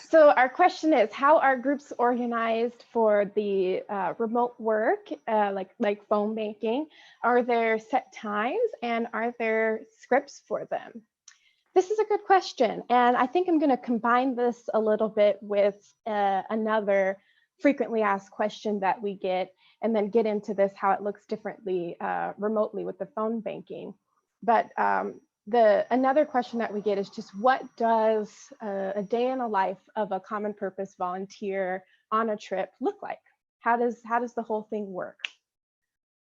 So our question is, how are groups organized for the remote work, like phone banking? Are there set times and are there scripts for them? This is a good question. And I think I'm going to combine this a little bit with another frequently asked question that we get, and then get into this, how it looks differently remotely with the phone banking. But another question that we get is just, what does a day in a life of a common purpose volunteer on a trip look like? How does the whole thing work?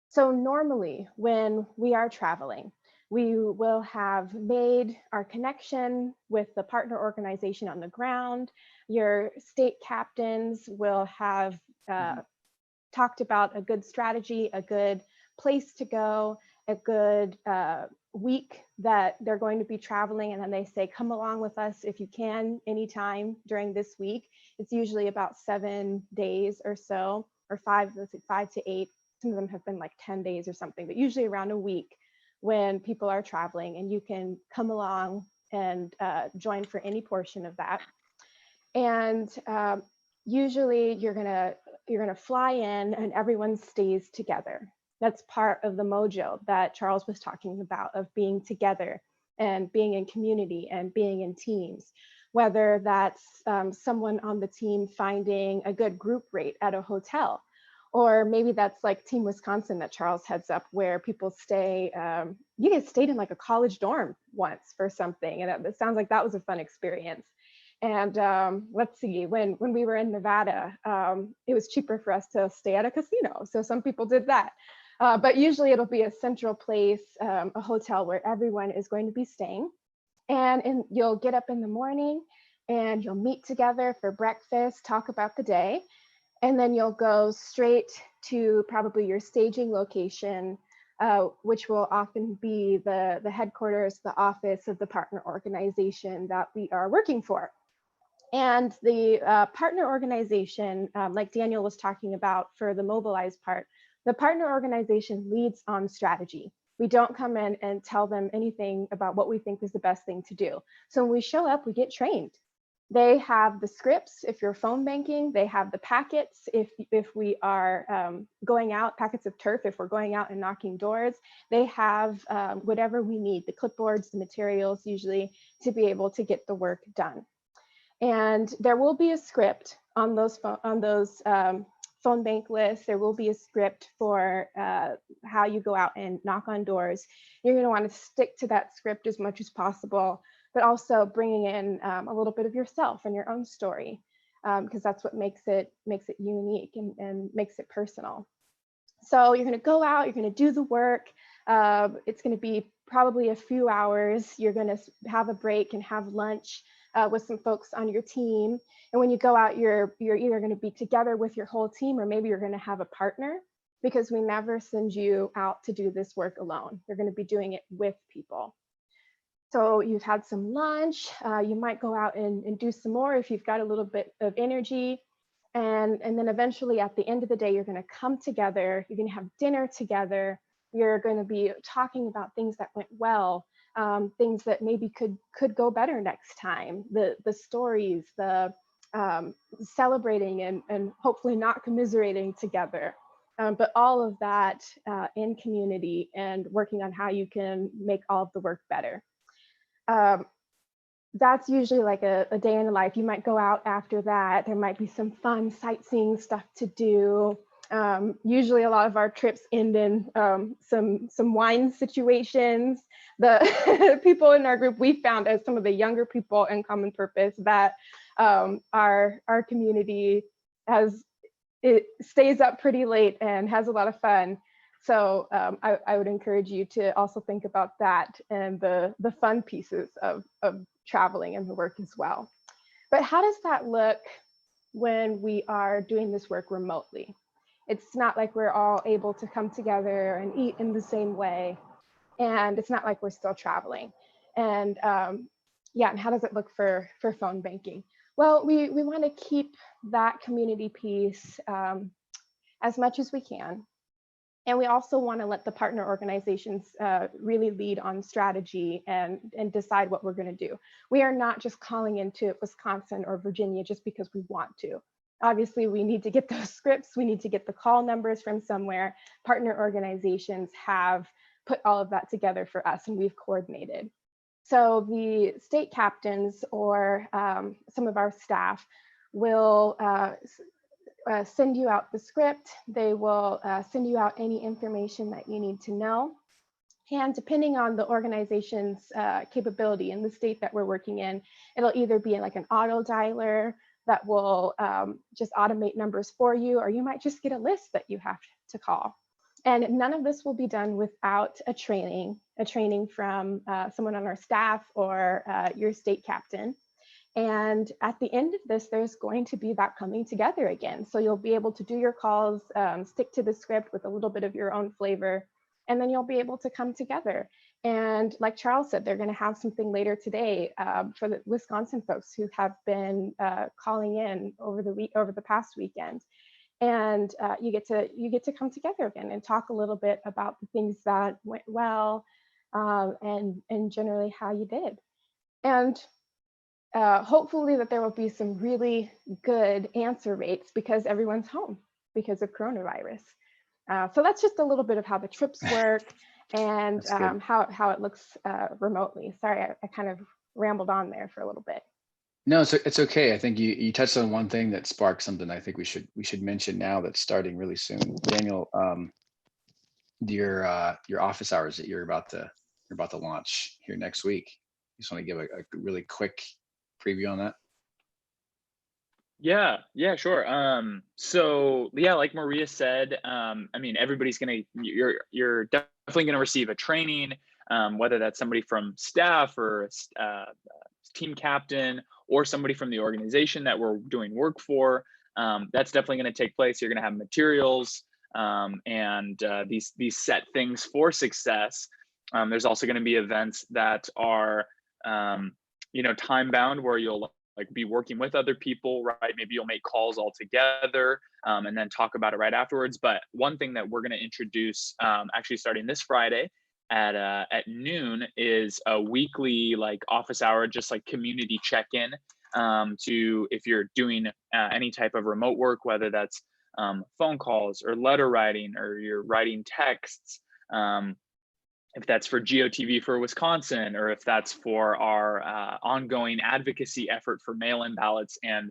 So normally when we are traveling, we will have made our connection with the partner organization on the ground. Your state captains will have talked about a good strategy, a good place to go, a good week that they're going to be traveling. And then they say, come along with us if you can, anytime during this week. It's usually about 7 days or so, or 5 to 8. Some of them have been like 10 days or something, but usually around a week when people are traveling, and you can come along and join for any portion of that. And usually you're gonna fly in and everyone stays together. That's part of the mojo that Charles was talking about, of being together and being in community and being in teams. Whether that's someone on the team finding a good group rate at a hotel, or maybe that's like Team Wisconsin that Charles heads up, where people stay, you guys stayed in like a college dorm once for something. And it sounds like that was a fun experience. And let's see, when we were in Nevada, it was cheaper for us to stay at a casino. So some people did that. But usually it'll be a central place, a hotel where everyone is going to be staying. And you'll get up in the morning and you'll meet together for breakfast, talk about the day. And then you'll go straight to probably your staging location, which will often be the headquarters, the office of the partner organization that we are working for. And the partner organization, like Daniel was talking about for the mobilized part, the partner organization leads on strategy. We don't come in and tell them anything about what we think is the best thing to do. So when we show up, we get trained. They have the scripts if you're phone banking. They have the packets if we are going out, packets of turf if we're going out and knocking doors. They have whatever we need, the clipboards, the materials usually, to be able to get the work done. And there will be a script on those phone bank lists. There will be a script for how you go out and knock on doors. You're going to want to stick to that script as much as possible, but also bringing in a little bit of yourself and your own story, because that's what makes it unique and makes it personal. So you're going to go out, you're going to do the work. It's going to be probably a few hours. You're going to have a break and have lunch with some folks on your team. And when you go out, you're either going to be together with your whole team, or maybe you're going to have a partner, because we never send you out to do this work alone. You're going to be doing it with people. So you've had some lunch, you might go out and do some more if you've got a little bit of energy. And then eventually at the end of the day, you're going to come together, you're going to have dinner together, you're going to be talking about things that went well, things that maybe could go better next time, the stories, the celebrating and hopefully not commiserating together. But all of that in community and working on how you can make all of the work better. That's usually like a day in the life. You might go out after that. There might be some fun sightseeing stuff to do. Usually a lot of our trips end in some wine situations. The people in our group, we found as some of the younger people in Common Purpose that our community stays up pretty late and has a lot of fun. So I would encourage you to also think about that and the fun pieces of traveling and the work as well. But how does that look when we are doing this work remotely? It's not like we're all able to come together and eat in the same way. And it's not like we're still traveling. And yeah, and how does it look for phone banking? Well, we want to keep that community piece as much as we can. And we also want to let the partner organizations really lead on strategy and decide what we're going to do. We are not just calling into Wisconsin or Virginia just because we want to. Obviously, we need to get those scripts. We need to get the call numbers from somewhere. Partner organizations have put all of that together for us, and we've coordinated. So the state captains or some of our staff will send you out the script. They will send you out any information that you need to know. And depending on the organization's capability in the state that we're working in, it'll either be like an auto dialer that will just automate numbers for you, or you might just get a list that you have to call. And none of this will be done without a training from someone on our staff or your state captain. And at the end of this, there's going to be that coming together again. So you'll be able to do your calls, stick to the script with a little bit of your own flavor, and then you'll be able to come together. And like Charles said, they're going to have something later today for the Wisconsin folks who have been calling in over the past weekend. And you get to come together again and talk a little bit about the things that went well and generally how you did. And hopefully that there will be some really good answer rates because everyone's home because of coronavirus. So that's just a little bit of how the trips work and how it looks remotely. Sorry, I kind of rambled on there for a little bit. No, it's okay. I think you touched on one thing that sparked something I think we should mention now that's starting really soon. Daniel, your office hours that you're about to launch here next week. You just want to give a really quick preview on that? Yeah, sure. So yeah, like Maria said, I mean, you're definitely gonna receive a training, whether that's somebody from staff or team captain or somebody from the organization that we're doing work for. That's definitely going to take place. You're going to have materials and these set things for success. There's also going to be events that are time bound where you'll like be working with other people, right? Maybe you'll make calls all together and then talk about it right afterwards. But one thing that we're going to introduce actually starting this Friday at noon is a weekly like office hour, just like community check-in to if you're doing any type of remote work, whether that's phone calls or letter writing or you're writing texts, if that's for GOTV for Wisconsin, or if that's for our ongoing advocacy effort for mail-in ballots and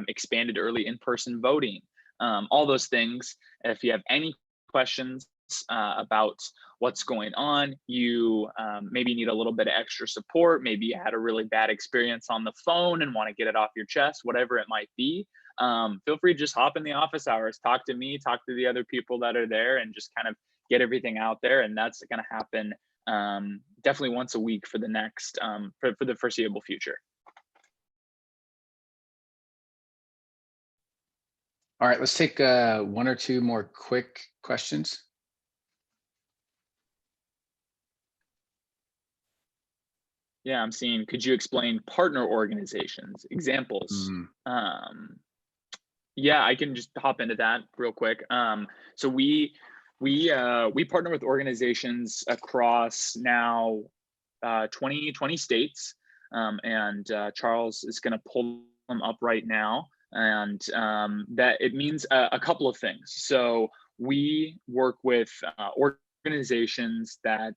expanded early in-person voting, all those things. If you have any questions about what's going on, you maybe need a little bit of extra support, maybe you had a really bad experience on the phone and want to get it off your chest, whatever it might be, feel free to just hop in the office hours, talk to me, talk to the other people that are there, and just kind of get everything out there. And that's going to happen definitely once a week for the next for the foreseeable future. All right, let's take one or two more quick questions. Yeah, I'm seeing, could you explain partner organizations, examples? Yeah, I can just hop into that real quick. So we partner with organizations across now 20 states, and Charles is going to pull them up right now. And that it means a couple of things. So we work with organizations that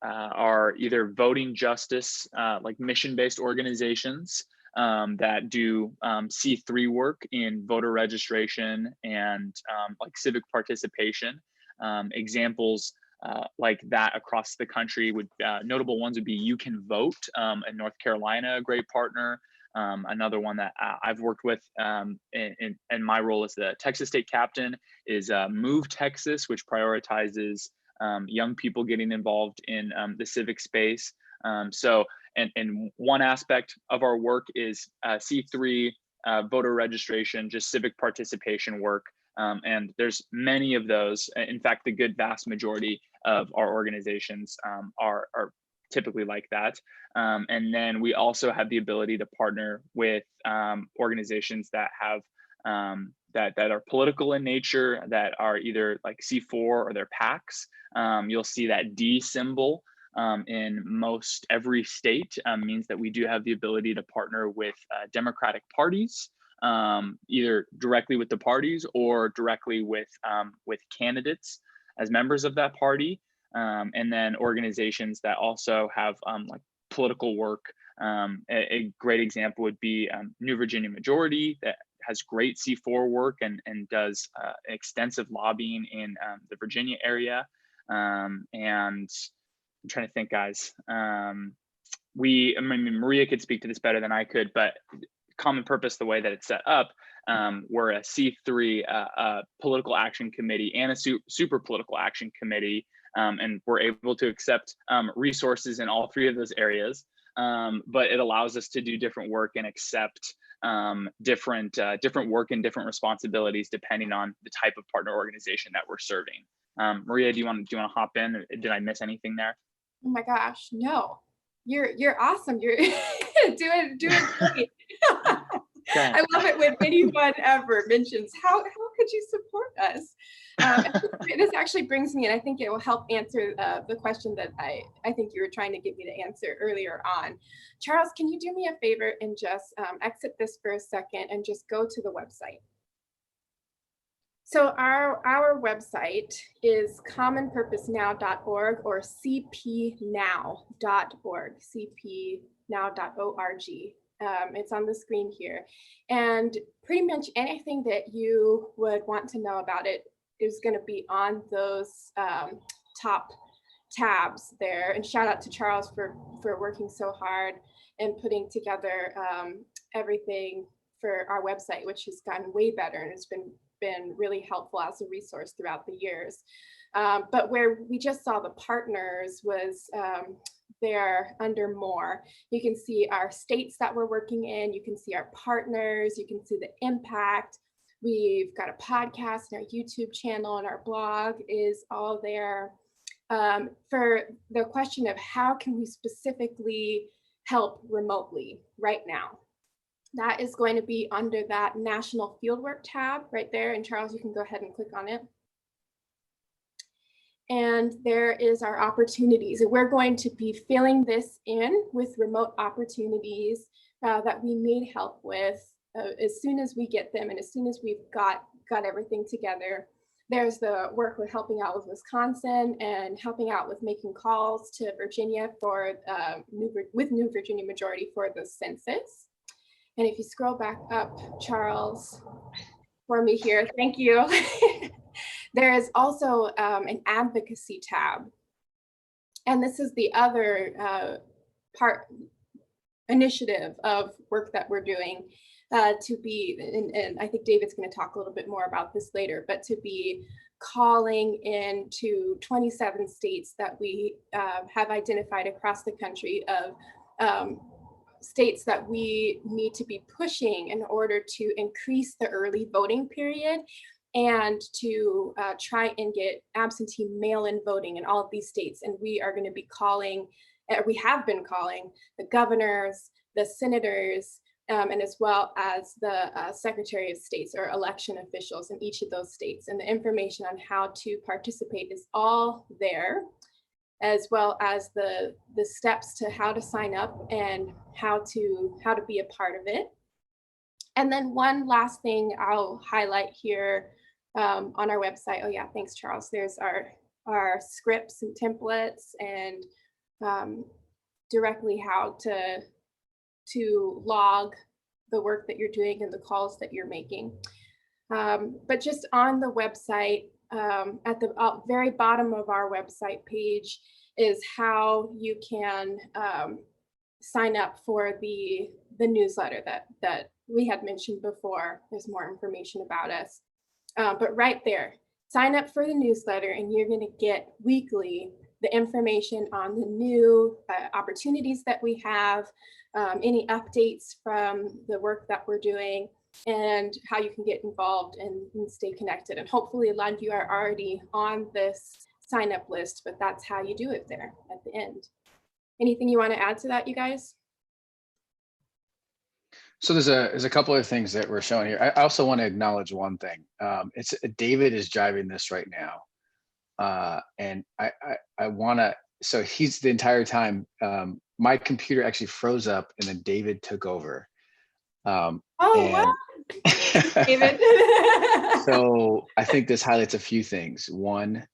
are either voting justice, like mission-based organizations that do C3 work in voter registration and like civic participation. Examples like that across the country would notable ones would be You Can Vote in North Carolina, a great partner. Another one that I've worked with in my role as the Texas state captain is Move Texas, which prioritizes young people getting involved in the civic space. And one aspect of our work is C3 voter registration, just civic participation work. And there's many of those. In fact, the good vast majority of our organizations are typically like that. And then we also have the ability to partner with organizations that have that are political in nature, that are either like C4 or they're PACs. You'll see that D symbol in most every state means that we do have the ability to partner with Democratic parties, either directly with the parties or directly with candidates as members of that party. And then organizations that also have like political work. A great example would be New Virginia Majority, that has great C4 work and does extensive lobbying in the Virginia area. And I'm trying to think, guys. I mean, Maria could speak to this better than I could, but Common Purpose, the way that it's set up, we're a C3 political action committee and a super political action committee, and we're able to accept resources in all three of those areas. But it allows us to do different work and accept different work and different responsibilities depending on the type of partner organization that we're serving. Maria, do you want to hop in? Did I miss anything there? Oh my gosh, no. You're awesome. You're doing great. I love it when anyone ever mentions how could you support us. This actually brings me, and I think it will help answer the question that I think you were trying to get me to answer earlier on. Charles, can you do me a favor and just exit this for a second and just go to the website? So our website is commonpurposenow.org or cpnow.org, cpnow.org. It's on the screen here. And pretty much anything that you would want to know about it is going to be on those top tabs there. And shout out to Charles for working so hard and putting together everything for our website, which has gotten way better and it's been really helpful as a resource throughout the years. But where we just saw the partners was there under more. You can see our states that we're working in, you can see our partners, you can see the impact. We've got a podcast and our YouTube channel and our blog is all there. For the question of how can we specifically help remotely right now? That is going to be under that National Fieldwork tab right there. And Charles, you can go ahead and click on it. And there is our opportunities. And we're going to be filling this in with remote opportunities that we need help with as soon as we get them and as soon as we've got everything together. There's the work we're helping out with Wisconsin and helping out with making calls to Virginia for New Virginia Majority for the census. And if you scroll back up, Charles, for me here, thank you. There is also an advocacy tab. And this is the other initiative of work that we're doing to be, and I think David's going to talk a little bit more about this later, but to be calling into 27 states that we have identified across the country of states that we need to be pushing in order to increase the early voting period and to try and get absentee mail-in voting in all of these states. And we are going to be calling, we have been calling the governors, the senators, and as well as the Secretary of States or election officials in each of those states. And the information on how to participate is all there, as well as the steps to how to sign up and how to be a part of it. And then one last thing I'll highlight here on our website. Oh yeah, thanks Charles. There's our scripts and templates and directly how to log the work that you're doing and the calls that you're making. But just on the website, at the very bottom of our website page is how you can sign up for the newsletter that we had mentioned before. There's more information about us. But right there, sign up for the newsletter and you're going to get weekly the information on the new opportunities that we have, any updates from the work that we're doing, and how you can get involved and stay connected. And hopefully a lot of you are already on this sign up list, but that's how you do it there at the end. Anything you want to add to that, you guys? So there's a couple of things that we're showing here. I also want to acknowledge one thing. It's David is driving this right now. And I want to, so he's the entire time, my computer actually froze up and then David took over. What? David. So I think this highlights a few things. One,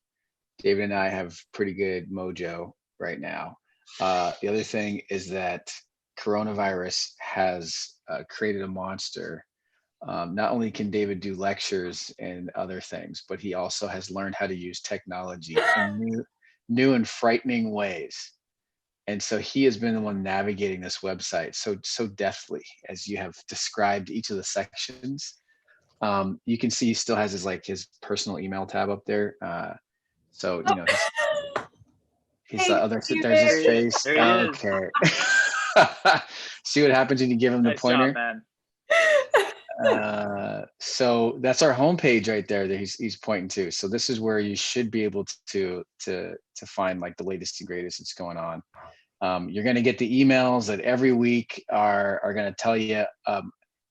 David and I have pretty good mojo right now. The other thing is that coronavirus has created a monster. Not only can David do lectures and other things, but he also has learned how to use technology in new and frightening ways. And so he has been the one navigating this website so deftly, as you have described each of the sections. You can see he still has his personal email tab up there. So you know he's there's his face. There he is. Okay. See what happens when you give him the Nice pointer. job, man. So that's our homepage right there that he's pointing to. So this is where you should be able to find like the latest and greatest that's going on. You're going to get the emails that every week are going to tell you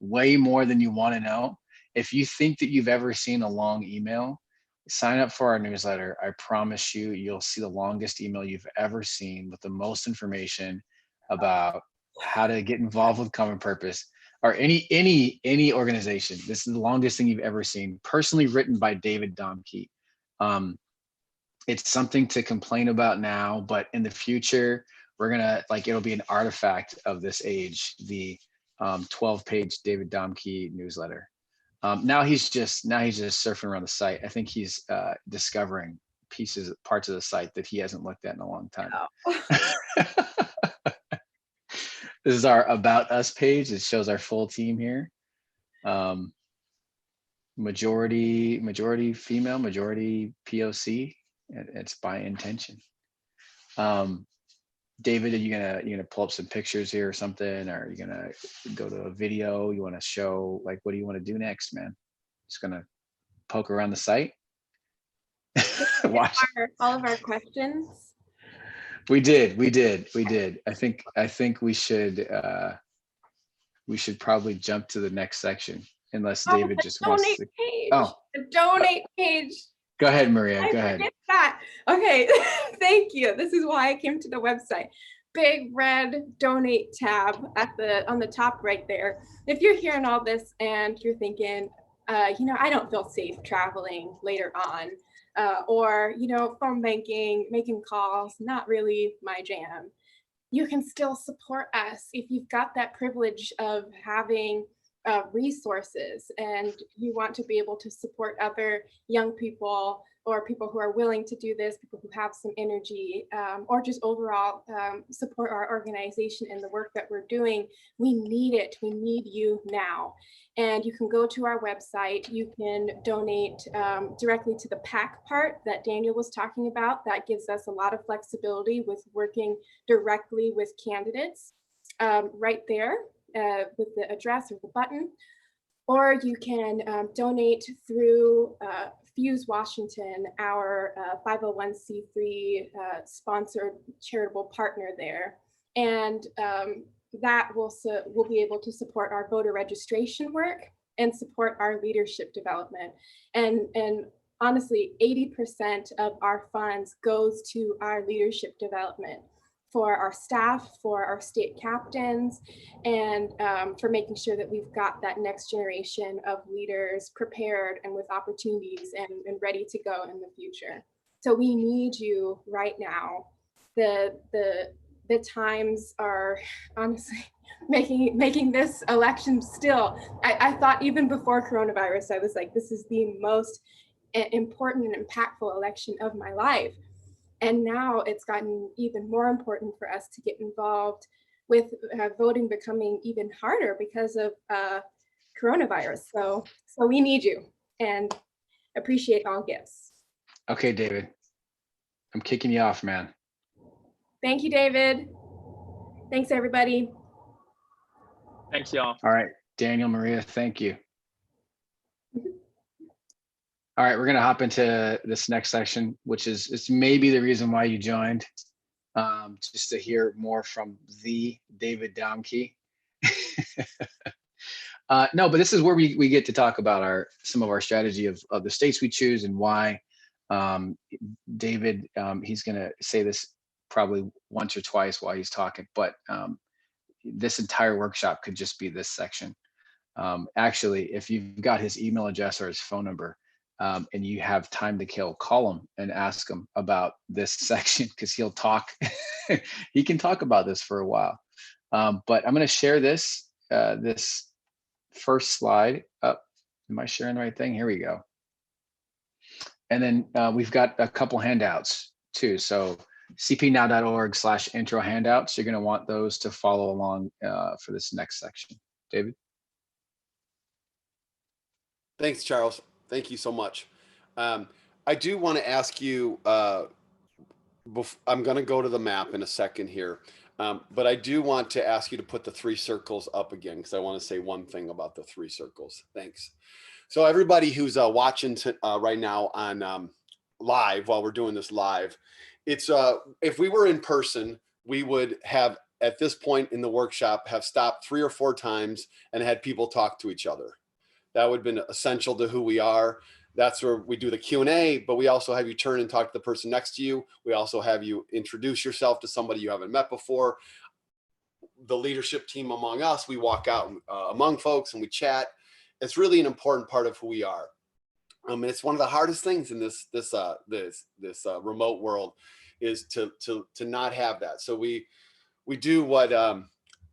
way more than you want to know. If you think that you've ever seen a long email, sign up for our newsletter. I promise you'll see the longest email you've ever seen with the most information about how to get involved with Common Purpose or any organization. This is the longest thing you've ever seen, personally written by David Domke. It's something to complain about now, but in the future, we're gonna it'll be an artifact of this age, the 12-page David Domke newsletter. Now he's just surfing around the site. I think he's discovering parts of the site that he hasn't looked at in a long time. Oh. This is our About Us page. It shows our full team here. Majority female, majority POC. It's by intention. David, are you gonna pull up some pictures here or something? Or are you gonna go to a video? You want to show what do you want to do next, man? Just gonna poke around the site. Watch all of our questions. We did. I think we should probably jump to the next section, unless David just wants to. Page. Oh, the donate page. Go ahead, Maria. Go ahead. That. Okay, thank you. This is why I came to the website. Big red donate tab on the top right there. If you're hearing all this and you're thinking, I don't feel safe traveling later on, or phone banking, making calls, not really my jam. You can still support us if you've got that privilege of having resources and you want to be able to support other young people or people who are willing to do this, people who have some energy, or just overall support our organization and the work that we're doing. We need it. We need you now. And you can go to our website. You can donate directly to the PAC part that Daniel was talking about. That gives us a lot of flexibility with working directly with candidates right there with the address or the button. Or you can donate through Fuse Washington, our 501c3 sponsored charitable partner there. And that will be able to support our voter registration work and support our leadership development. And honestly, 80% of our funds goes to our leadership development for our staff, for our state captains, and for making sure that we've got that next generation of leaders prepared and with opportunities and ready to go in the future. So we need you right now. The times are honestly making this election still. I thought even before coronavirus, I was like, this is the most important and impactful election of my life. And now it's gotten even more important for us to get involved with voting becoming even harder because of coronavirus. So we need you and appreciate all gifts. Okay, David, I'm kicking you off, man. Thank you, David. Thanks, everybody. Thanks, y'all. All right, Daniel, Maria, thank you. All right, we're gonna hop into this next section, which is it's maybe the reason why you joined, just to hear more from the David Domke. No, but this is where we get to talk about some of our strategy of the states we choose and why. David, he's gonna say this probably once or twice while he's talking, but this entire workshop could just be this section. Actually, if you've got his email address or his phone number, and you have time to kill, call him and ask him about this section, because he'll talk. He can talk about this for a while. But I'm going to share this this first slide up. Am I sharing the right thing? Here we go. And then we've got a couple handouts too. So cpnow.org/intro handouts. You're going to want those to follow along for this next section. David? Thanks, Charles. Thank you so much. I do want to ask you, I'm going to go to the map in a second here, but I do want to ask you to put the 3 circles up again, because I want to say one thing about the 3 circles. Thanks. So everybody who's watching right now on live, while we're doing this live, it's if we were in person, we would have, at this point in the workshop, have stopped 3 or 4 times and had people talk to each other. That would have been essential to who we are. That's where we do the Q&A, but we also have you turn and talk to the person next to you. We also have you introduce yourself to somebody you haven't met before. The leadership team among us, we walk out among folks and we chat. It's really an important part of who we are. And it's one of the hardest things in this remote world, is to not have that. So we do what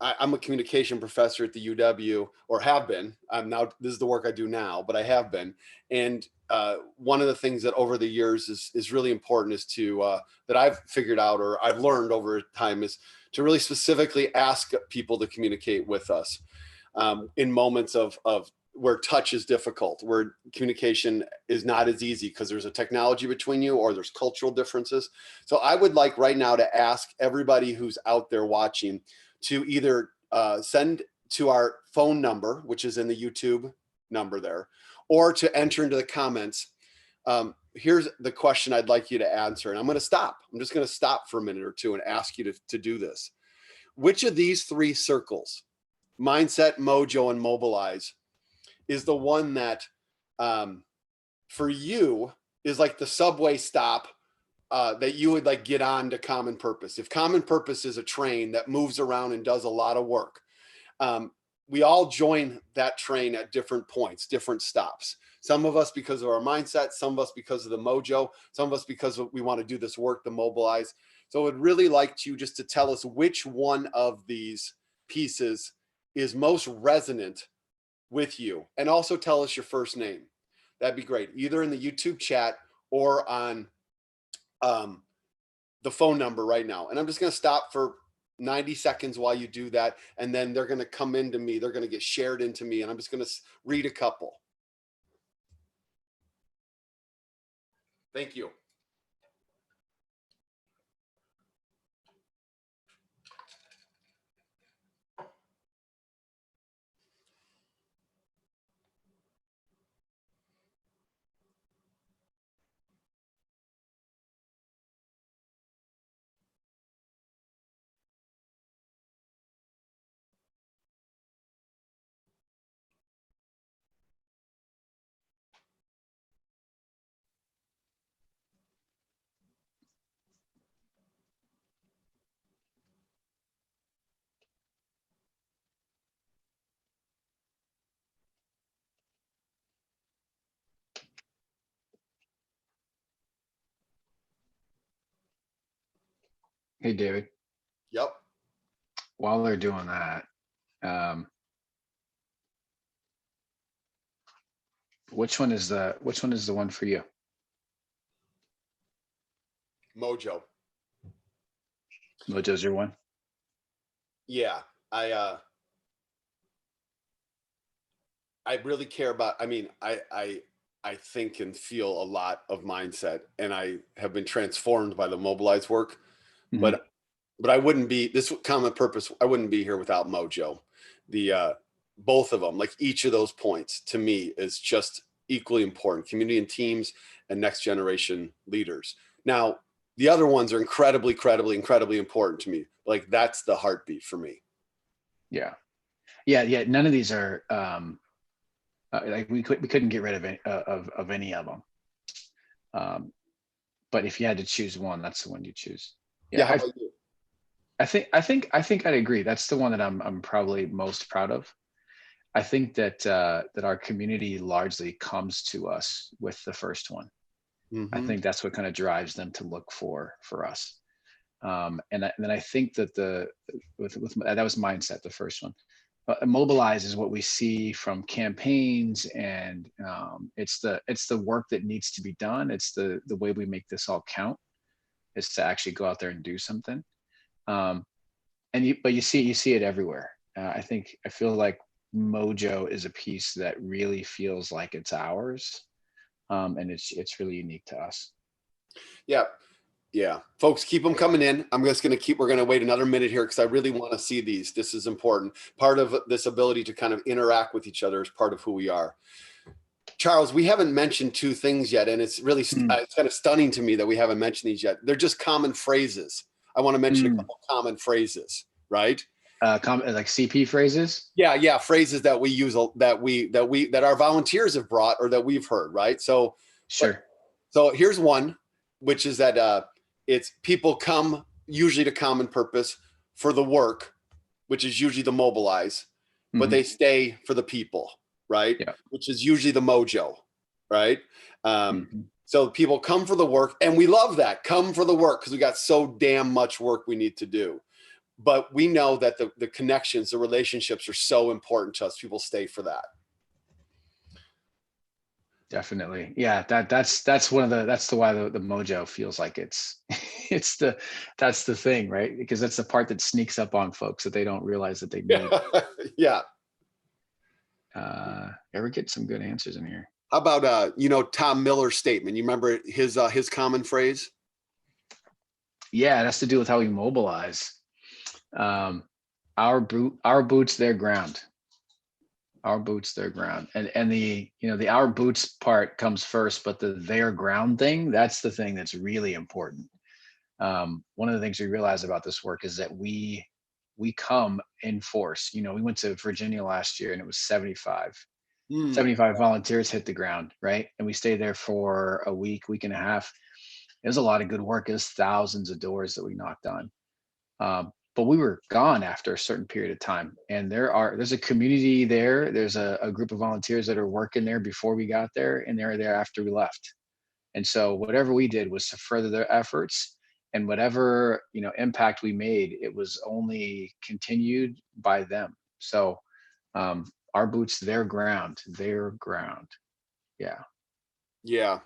I'm a communication professor at the UW, or have been. I'm now, this is the work I do now, but I have been. And one of the things that over the years is really important is to, that I've figured out, or I've learned over time, is to really specifically ask people to communicate with us in moments of where touch is difficult, where communication is not as easy because there's a technology between you or there's cultural differences. So I would like right now to ask everybody who's out there watching to either send to our phone number, which is in the YouTube number there, or to enter into the comments. Here's the question I'd like you to answer, and I'm going to stop. I'm just going to stop for a minute or two and ask you to do this. Which of these 3 circles, mindset, mojo, and mobilize, is the one that for you is like the subway stop that you would like get on to common purpose? If common purpose is a train that moves around and does a lot of work, we all join that train at different points, different stops. Some of us because of our mindset, some of us because of the mojo, some of us because we want to do this work, the mobilize. So I would really like you just to tell us which one of these pieces is most resonant with you, and also tell us your first name. That'd be great, either in the YouTube chat or on the phone number right now. And I'm just going to stop for 90 seconds while you do that, and then they're going to come into me, they're going to get shared into me, and I'm just going to read a couple. Thank you. Hey, David. Yep. While they're doing that, which one is the one for you? Mojo. Mojo's your one? Yeah, I really care about, I mean, I think and feel a lot of mindset, and I have been transformed by the mobilize work, but I wouldn't be, this common purpose, I wouldn't be here without mojo. The both of them, like each of those points to me is just equally important. Community and teams and next generation leaders. Now, the other ones are incredibly important to me. Like that's the heartbeat for me. Yeah. None of these are like we couldn't get rid of any of them. But if you had to choose one, that's the one you choose. Yeah. How about you? I think I'd agree. That's the one that I'm probably most proud of. I think that our community largely comes to us with the first one. I think that's what kind of drives them to look for us. And then I think that that was mindset, the first one. But mobilize is what we see from campaigns, and it's the work that needs to be done. It's the way we make this all count, is to actually go out there and do something. But you see it everywhere. I feel like Mojo is a piece that really feels like it's ours, and it's really unique to us. Yeah, folks, keep them coming in. We're going to wait another minute here because I really want to see these. This is important. Part of this ability to kind of interact with each other is part of who we are. Charles, we haven't mentioned two things yet, and it's really it's kind of stunning to me that we haven't mentioned these yet. They're just common phrases. I want to mention a couple common phrases, right? Like CP phrases? Yeah, phrases that we use, that our volunteers have brought or that we've heard, right? So sure. So here's one, which is that it's people come usually to Common Purpose for the work, which is usually the mobilize, but they stay for the people, right? Yeah. Which is usually the mojo, right? So people come for the work, and we love that. Come for the work because we got so damn much work we need to do. But we know that the connections, the relationships are so important to us. People stay for that. Definitely. Yeah. That's why the mojo feels like that's the thing, right? Because that's the part that sneaks up on folks that they don't realize that they need. Yeah. We're getting some good answers in here. How about, Tom Miller's statement? You remember his common phrase? Yeah. It has to do with how we mobilize. Our boots, their ground. Our boots, their ground. And the our boots part comes first, but the their ground thing, that's the thing that's really important. One of the things we realize about this work is that we come in force. We went to Virginia last year and it was 75 volunteers hit the ground, right? And we stayed there for a week and a half. It was a lot of good work. It was thousands of doors that we knocked on. But we were gone after a certain period of time. And there's a community there. There's a group of volunteers that are working there before we got there, and they're there after we left. And so whatever we did was to further their efforts, and whatever, impact we made, it was only continued by them. So our boots, their ground. Yeah. Yeah.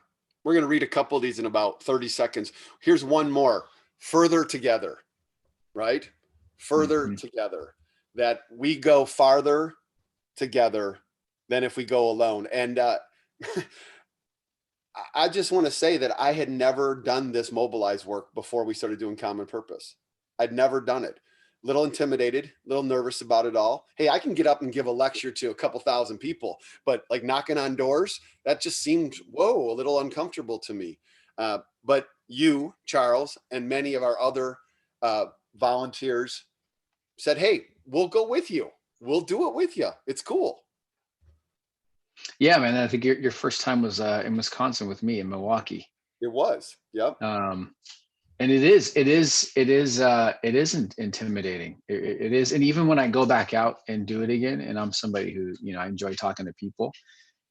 We're going to read a couple of these in about 30 seconds. Here's one more. Further together, right? Further together, that we go farther together than if we go alone. And I just want to say that I had never done this mobilize work before we started doing Common Purpose. I'd never done it. Little intimidated, a little nervous about it all. Hey, I can get up and give a lecture to a couple thousand people, but like knocking on doors, that just seemed, a little uncomfortable to me. But you, Charles, and many of our other volunteers said, hey, we'll go with you. We'll do it with you. It's cool. Yeah, man. I think your first time was in Wisconsin with me in Milwaukee. It was. Yep. And it isn't intimidating. It is. And even when I go back out and do it again, and I'm somebody who, I enjoy talking to people,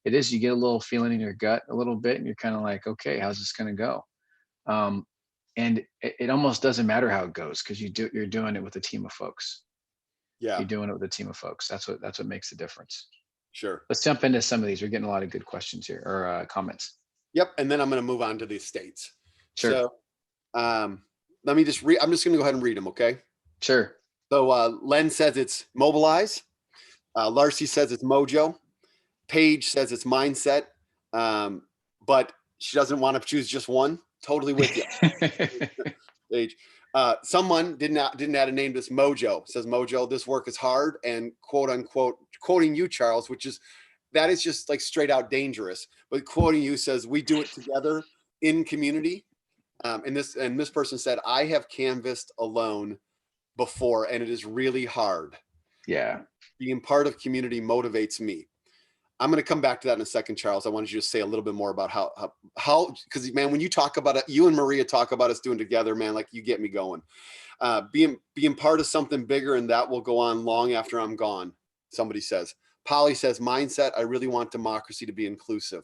it is, you get a little feeling in your gut a little bit, and you're kind of like, okay, how's this going to go? And it almost doesn't matter how it goes, because you're doing it with a team of folks. Yeah. You're doing it with a team of folks. That's what makes the difference. Sure. Let's jump into some of these. We're getting a lot of good questions here, or comments. Yep. And then I'm going to move on to the states. Sure. So let me just read. I'm just going to go ahead and read them. Okay. Sure. So Len says it's mobilize. Larcy says it's mojo. Paige says it's mindset. But she doesn't want to choose just one. Totally with you. Paige. Someone didn't add a name to this. Mojo says, Mojo, this work is hard, and quote unquote, quoting you, Charles, that is just like straight out dangerous. But quoting you says, we do it together in community. And this person said, I have canvassed alone before, and it is really hard. Yeah. Being part of community motivates me. I'm going to come back to that in a second, Charles. I wanted you to say a little bit more about how, because man, when you talk about it, you and Maria talk about us doing together, man, like you get me going. Being part of something bigger, and that will go on long after I'm gone. Somebody says Polly says, mindset, I really want democracy to be inclusive.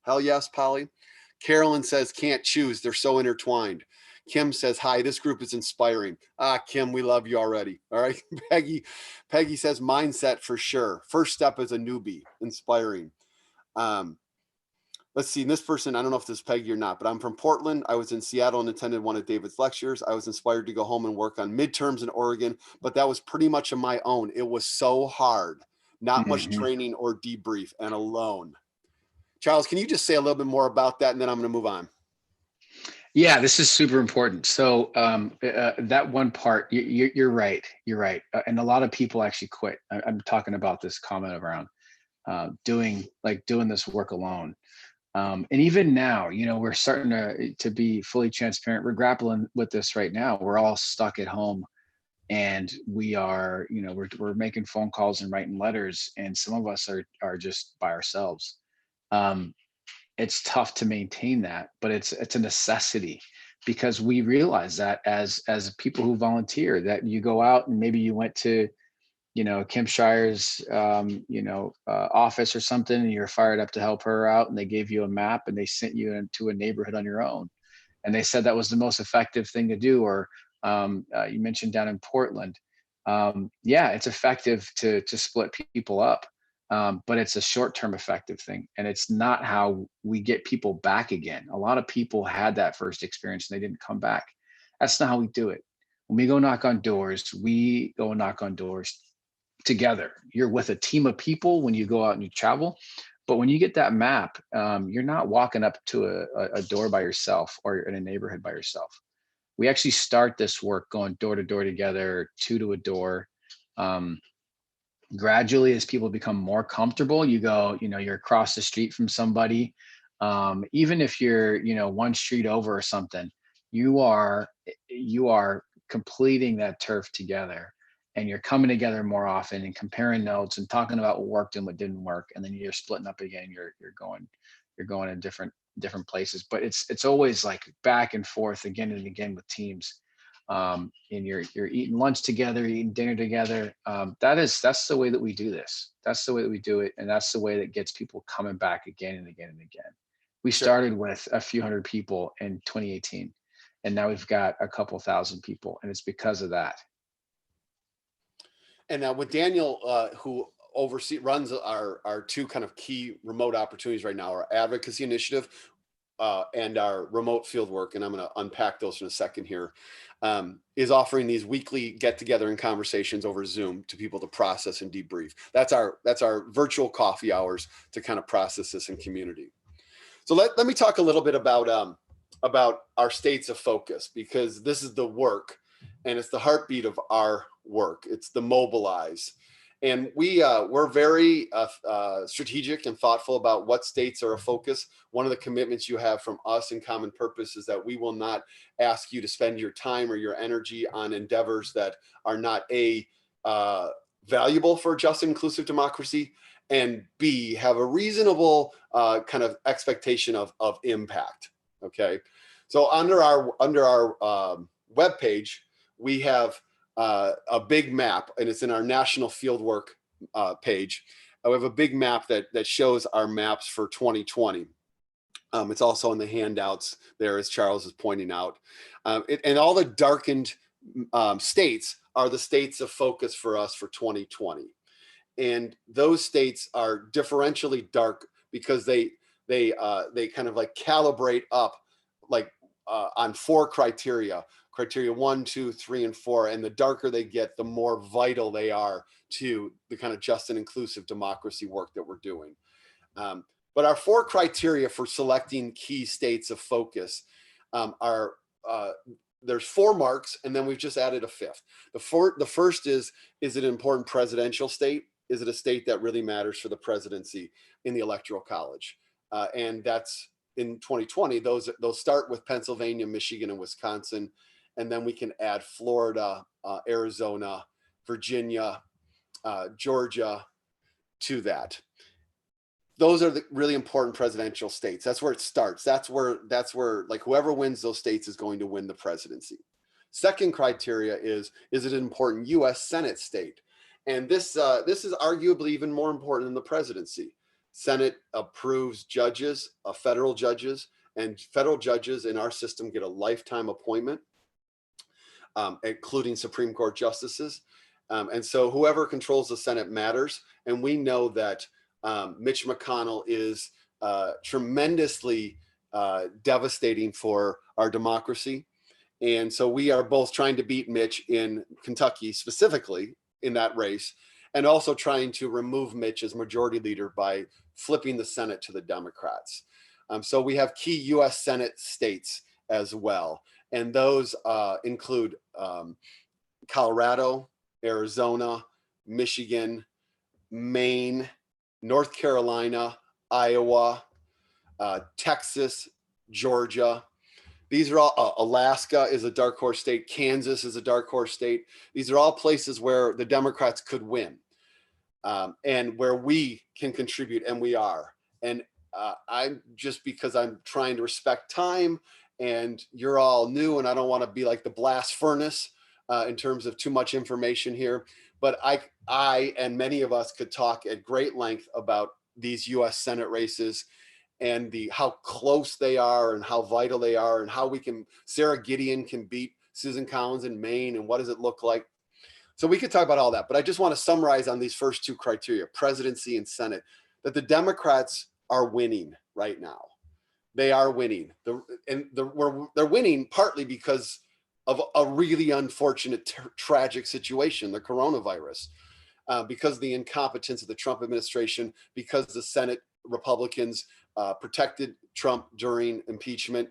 Hell yes, Polly. Carolyn says, can't choose. They're so intertwined. Kim says, hi, this group is inspiring. Kim, we love you already. All right. Peggy says, mindset for sure. First step as a newbie, inspiring. Let's see, this person, I don't know if this is Peggy or not, but I'm from Portland. I was in Seattle and attended one of David's lectures. I was inspired to go home and work on midterms in Oregon, but that was pretty much on my own. It was so hard, not much training or debrief, and alone. Charles, can you just say a little bit more about that, and then I'm going to move on? Yeah, this is super important. So that one part, you're right. You're right. And a lot of people actually quit. I'm talking about this comment around doing this work alone. And even now, we're starting to be fully transparent. We're grappling with this right now. We're all stuck at home, and we are, we're making phone calls and writing letters, and some of us are just by ourselves. It's tough to maintain that, but it's a necessity, because we realize that as people who volunteer, that you go out and maybe you went to Kim Shire's, office or something, and you're fired up to help her out, and they gave you a map and they sent you into a neighborhood on your own. And they said that was the most effective thing to do. Or you mentioned down in Portland. Yeah, it's effective to split people up, but it's a short-term effective thing. And it's not how we get people back again. A lot of people had that first experience and they didn't come back. That's not how we do it. When we go knock on doors, we go knock on doors together. You're with a team of people when you go out and you travel, but when you get that map, you're not walking up to a door by yourself or in a neighborhood by yourself. We actually start this work going door to door together, two to a door. Gradually, as people become more comfortable, you go, you're across the street from somebody. Even if you're, one street over or something, you are completing that turf together. And you're coming together more often and comparing notes and talking about what worked and what didn't work. And then you're splitting up again. You're going in different places. But it's always like back and forth again and again with teams. And you're eating lunch together, eating dinner together. That's the way that we do this. That's the way that we do it. And that's the way that gets people coming back again and again and again. We started with a few hundred people in 2018, and now we've got a couple thousand people, and it's because of that. And now with Daniel, who runs our two kind of key remote opportunities right now, our Advocacy Initiative and our remote field work, and I'm going to unpack those in a second here, is offering these weekly get-together and conversations over Zoom to people to process and debrief. That's our virtual coffee hours to kind of process this in community. So let me talk a little bit about our states of focus, because this is the work and it's the heartbeat of our work. It's the mobilize. And we're very strategic and thoughtful about what states are a focus. One of the commitments you have from us in Common Purpose is that we will not ask you to spend your time or your energy on endeavors that are not A, valuable for just inclusive democracy, and B, have a reasonable kind of expectation of impact. Okay, so under our webpage, we have a big map, and it's in our national fieldwork page. We have a big map that shows our maps for 2020. It's also in the handouts there, as Charles is pointing out. And all the darkened states are the states of focus for us for 2020. And those states are differentially dark because they kind of like calibrate up like on 4 criteria. Criteria 1, 2, 3, and 4. And the darker they get, the more vital they are to the kind of just and inclusive democracy work that we're doing. But our 4 criteria for selecting key states of focus are, there's 4 marks, and then we've just added a 5th. The first is it an important presidential state? Is it a state that really matters for the presidency in the Electoral College? And that's in 2020, those start with Pennsylvania, Michigan, and Wisconsin. And then we can add Florida, Arizona, Virginia, Georgia to that. Those are the really important presidential states. That's where it starts. That's where like whoever wins those states is going to win the presidency. Second criteria is it an important US Senate state? And this is arguably even more important than the presidency. Senate approves judges, federal judges, and federal judges in our system get a lifetime appointment, including Supreme Court justices. And so whoever controls the Senate matters. And we know that Mitch McConnell is tremendously devastating for our democracy. And so we are both trying to beat Mitch in Kentucky, specifically in that race, and also trying to remove Mitch as majority leader by flipping the Senate to the Democrats. So we have key US Senate states as well. And those include Colorado, Arizona, Michigan, Maine, North Carolina, Iowa, Texas, Georgia. These are all, Alaska is a dark horse state. Kansas is a dark horse state. These are all places where the Democrats could win and where we can contribute, and we are. And I'm just, because I'm trying to respect time and you're all new and I don't want to be like the blast furnace in terms of too much information here, but I and many of us could talk at great length about these US Senate races and how close they are and how vital they are and how Sarah Gideon can beat Susan Collins in Maine and what does it look like. So we could talk about all that, but I just want to summarize on these first two criteria, presidency and Senate, that the Democrats are winning right now. They are winning. They're winning partly because of a really unfortunate, tragic situation, the coronavirus, because of the incompetence of the Trump administration, because the Senate Republicans protected Trump during impeachment.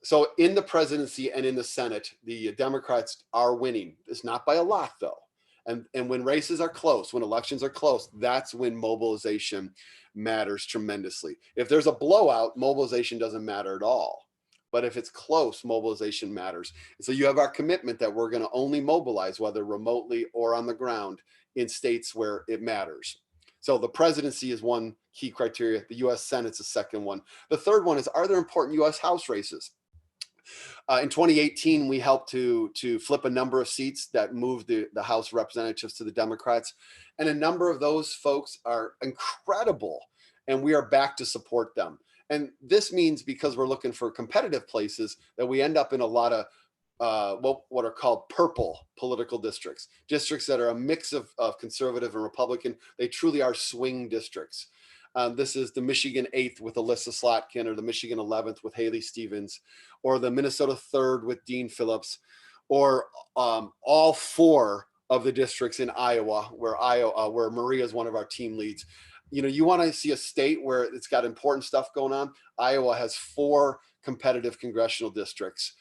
So in the presidency and in the Senate, the Democrats are winning. It's not by a lot, though. And when races are close, when elections are close, that's when mobilization matters tremendously. If there's a blowout, mobilization doesn't matter at all. But if it's close, mobilization matters. And so you have our commitment that we're going to only mobilize, whether remotely or on the ground, in states where it matters. So the presidency is one key criteria. The US Senate's a second one. The third one is, are there important US House races? In 2018, we helped to flip a number of seats that moved the House representatives to the Democrats. And a number of those folks are incredible. And we are back to support them. And this means, because we're looking for competitive places, that we end up in a lot of what are called purple political districts that are a mix of conservative and Republican. They truly are swing districts. This is the Michigan 8th with Alyssa Slotkin, or the Michigan 11th with Haley Stevens, or the Minnesota 3rd with Dean Phillips, or all four of the districts in Iowa, where Maria is one of our team leads. You know, you want to see a state where it's got important stuff going on. Iowa has 4 competitive congressional districts.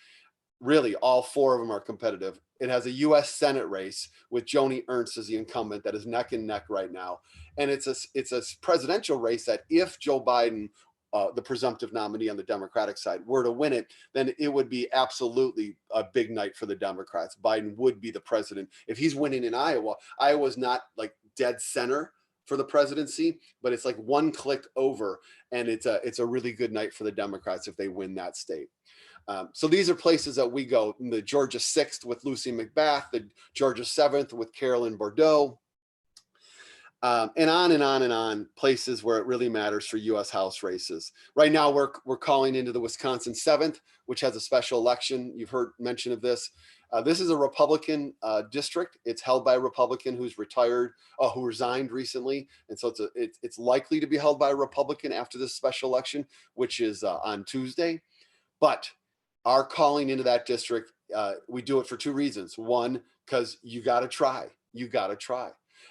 Really, all 4 of them are competitive. It has a U.S. Senate race with Joni Ernst as the incumbent that is neck and neck right now. And it's a presidential race that, if Joe Biden, the presumptive nominee on the Democratic side, were to win it, then it would be absolutely a big night for the Democrats. Biden would be the president. If he's winning in Iowa, Iowa's not like dead center for the presidency, but it's like one click over, and it's a really good night for the Democrats if they win that state. So these are places that we go. In the Georgia 6th with Lucy McBath, the Georgia 7th with Carolyn Bordeaux, and on and on and on, places where it really matters for U.S. House races. Right now, we're calling into the Wisconsin 7th, which has a special election. You've heard mention of this. This is a Republican district. It's held by a Republican who's retired, who resigned recently, and so it's likely to be held by a Republican after this special election, which is on Tuesday. But our calling into that district, we do it for 2 reasons. One, because you got to try.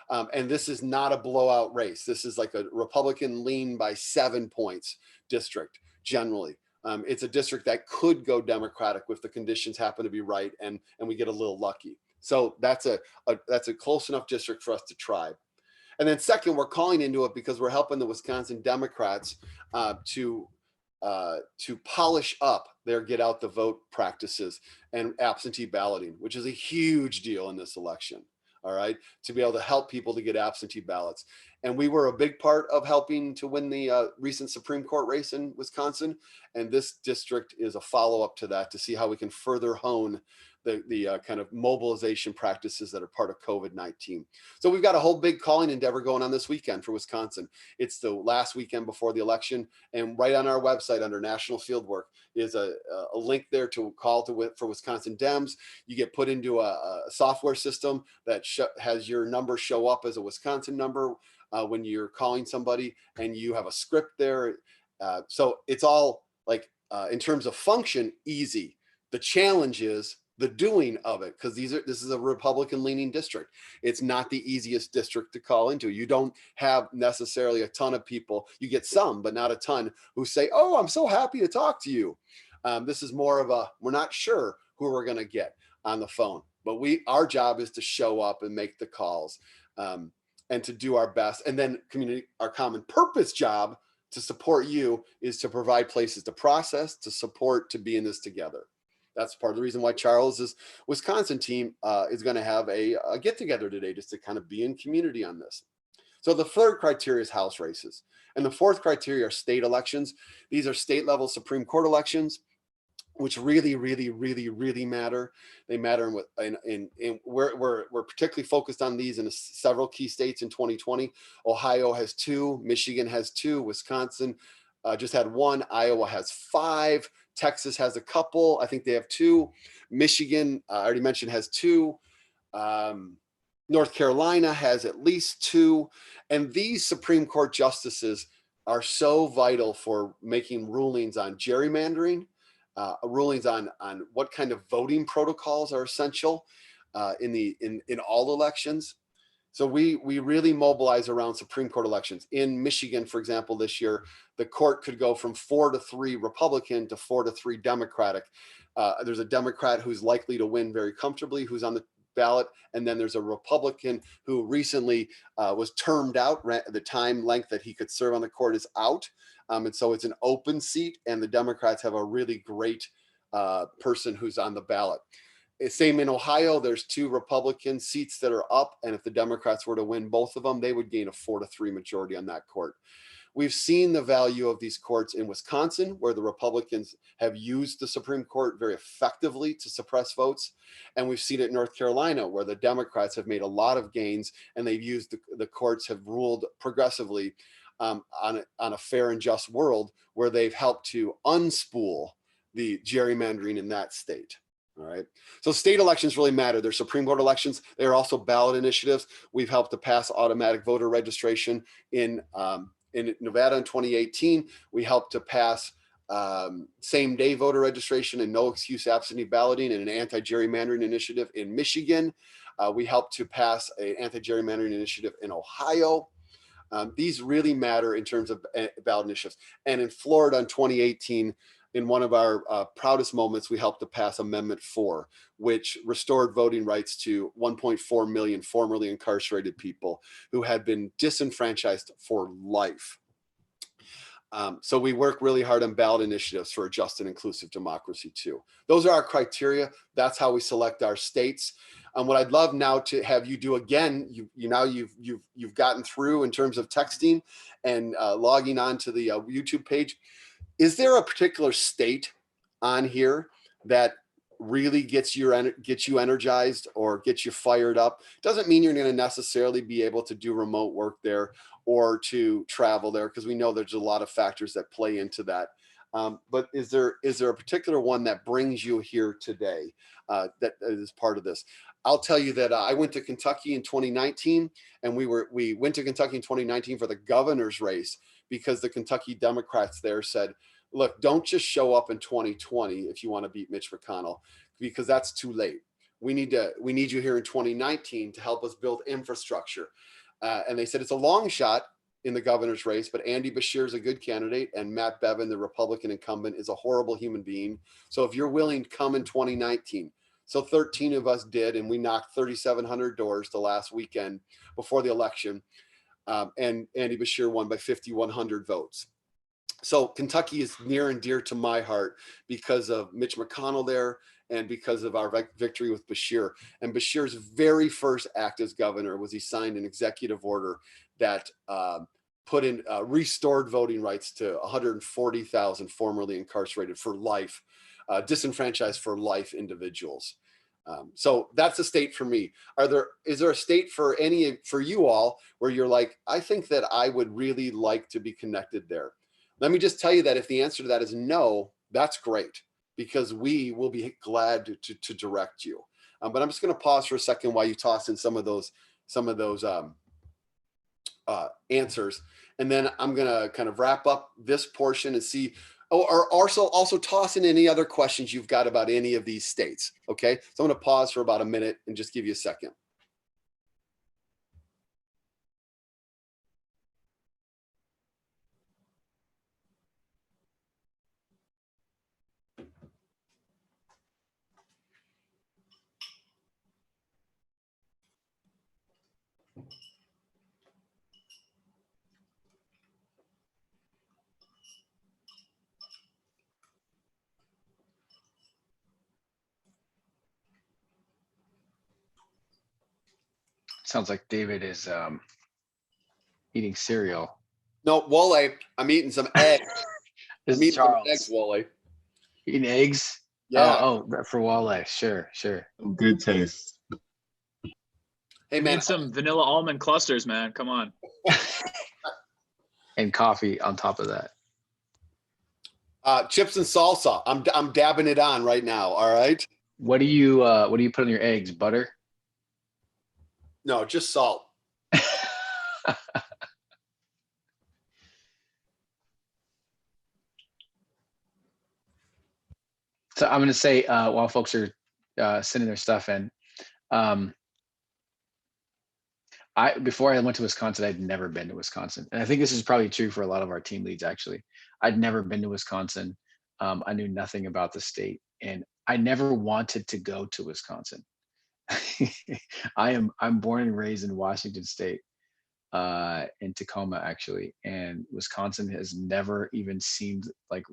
And this is not a blowout race. This is like a Republican lean by 7 points district generally. It's a district that could go Democratic if the conditions happen to be right and we get a little lucky. So that's a close enough district for us to try. And then second, we're calling into it because we're helping the Wisconsin Democrats to polish up their get out the vote practices and absentee balloting, which is a huge deal in this election. All right, to be able to help people to get absentee ballots. And we were a big part of helping to win the recent Supreme Court race in Wisconsin. And this district is a follow-up to that, to see how we can further hone the kind of mobilization practices that are part of COVID-19. So we've got a whole big calling endeavor going on this weekend for Wisconsin. It's the last weekend before the election, and right on our website under National Fieldwork is a link there to call for Wisconsin Dems. You get put into a software system that has your number show up as a Wisconsin number when you're calling somebody, and you have a script there. So it's all like in terms of function, easy. The challenge is the doing of it, because this is a Republican leaning district. It's not the easiest district to call into. You don't have necessarily a ton of people. You get some, but not a ton, who say, oh, I'm so happy to talk to you. This is more of we're not sure who we're going to get on the phone, but our job is to show up and make the calls and to do our best. And then our common purpose job to support you is to provide places to process, to support, to be in this together. That's part of the reason why Charles's Wisconsin team is going to have a get together today, just to kind of be in community on this. So the third criteria is House races. And the fourth criteria are state elections. These are state level Supreme Court elections, which really, really, really, really matter. They matter we're particularly focused on these in several key states in 2020. Ohio has 2, Michigan has 2, Wisconsin just had 1, Iowa has 5, Texas has a couple, I think they have 2, Michigan, I already mentioned, has 2, North Carolina has at least 2, and these Supreme Court justices are so vital for making rulings on gerrymandering, rulings on what kind of voting protocols are essential in all elections. So we really mobilize around Supreme Court elections. In Michigan, for example, this year, the court could go from 4-3 Republican to 4-3 Democratic. There's a Democrat who's likely to win very comfortably, who's on the ballot, and then there's a Republican who recently was termed out. The time length that he could serve on the court is out, and so it's an open seat, and the Democrats have a really great person who's on the ballot. Same in Ohio, there's 2 Republican seats that are up, and if the Democrats were to win both of them, they would gain a 4-3 majority on that court. We've seen the value of these courts in Wisconsin, where the Republicans have used the Supreme Court very effectively to suppress votes. And we've seen it in North Carolina, where the Democrats have made a lot of gains, and they've used the courts have ruled progressively on a fair and just world, where they've helped to unspool the gerrymandering in that state. All right. So state elections really matter. They're Supreme Court elections. They're also ballot initiatives. We've helped to pass automatic voter registration in Nevada in 2018. We helped to pass same-day voter registration and no excuse absentee balloting and an anti-gerrymandering initiative in Michigan. We helped to pass an anti-gerrymandering initiative in Ohio. These really matter in terms of ballot initiatives. And in Florida in 2018, in one of our proudest moments, we helped to pass Amendment 4, which restored voting rights to 1.4 million formerly incarcerated people who had been disenfranchised for life. So we work really hard on ballot initiatives for a just and inclusive democracy too. Those are our criteria. That's how we select our states. What I'd love now to have you do again, you've gotten through in terms of texting and logging on to the YouTube page. Is there a particular state on here that really gets you energized or gets you fired up? It doesn't mean you're going to necessarily be able to do remote work there or to travel there, because we know there's a lot of factors that play into that. But is there a particular one that brings you here today that is part of this? I'll tell you that I went to Kentucky in 2019, and we went to Kentucky in 2019 for the governor's race, because the Kentucky Democrats there said, look, don't just show up in 2020 if you want to beat Mitch McConnell, because that's too late. We need you here in 2019 to help us build infrastructure. And they said it's a long shot in the governor's race, but Andy Beshear is a good candidate, and Matt Bevin, the Republican incumbent, is a horrible human being. So if you're willing to come in 2019, so 13 of us did, and we knocked 3,700 doors the last weekend before the election. And Andy Beshear won by 5,100 votes. So Kentucky is near and dear to my heart because of Mitch McConnell there and because of our victory with Beshear. And Beshear's very first act as governor was he signed an executive order that put in restored voting rights to 140,000 formerly incarcerated for life, disenfranchised for life individuals. So that's a state for me. Is there a state for you all where you're like, I think that I would really like to be connected there? Let me just tell you that if the answer to that is no, that's great, because we will be glad to direct you. But I'm just going to pause for a second while you toss in some of those answers, and then I'm going to kind of wrap up this portion and see. Oh, or also toss in any other questions you've got about any of these states. Okay, so I'm going to pause for about a minute and just give you a second. Sounds like David is eating cereal. No, Wale, I'm eating some eggs. This I'm is eating some Charles. eggs, Wale. Eating eggs? Yeah. Oh, for Wale. Sure. Good taste. Hey, I man. need some vanilla almond clusters, man. Come on. And coffee on top of that. Chips and salsa. I'm dabbing it on right now. All right. What do you put on your eggs? Butter? No, just salt. So I'm going to say while folks are sending their stuff in, before I went to Wisconsin, I'd never been to Wisconsin, and I think this is probably true for a lot of our team leads. Actually, I'd never been to Wisconsin. I knew nothing about the state, and I never wanted to go to Wisconsin. I'm born and raised in Washington State, in Tacoma, actually, and Wisconsin has never even seemed like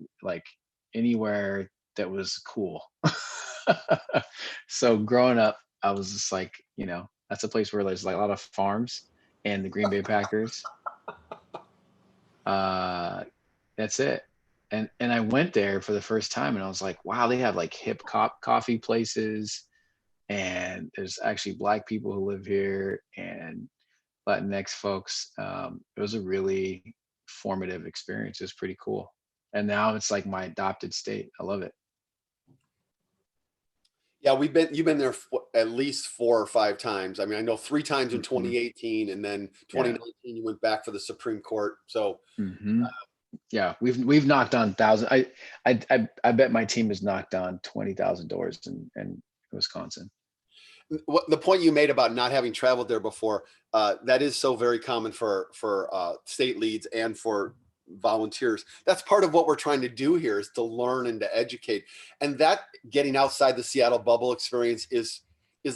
anywhere that was cool. So growing up, I was just like, that's a place where there's like a lot of farms and the Green Bay Packers. That's it. And I went there for the first time, and I was like, wow, they have like hip coffee places, and there's actually Black people who live here and Latinx folks. It was a really formative experience. It was pretty cool. And now it's like my adopted state. I love it. Yeah, you've been there at least 4 or 5 times. I mean, I know 3 times in 2018, and then 2019 you went back for the Supreme Court. So yeah, we've knocked on thousands. I bet my team has knocked on 20,000 doors in Wisconsin. The point you made about not having traveled there before, that is so very common for state leads and for volunteers. That's part of what we're trying to do here, is to learn and to educate. And that getting outside the Seattle bubble experience is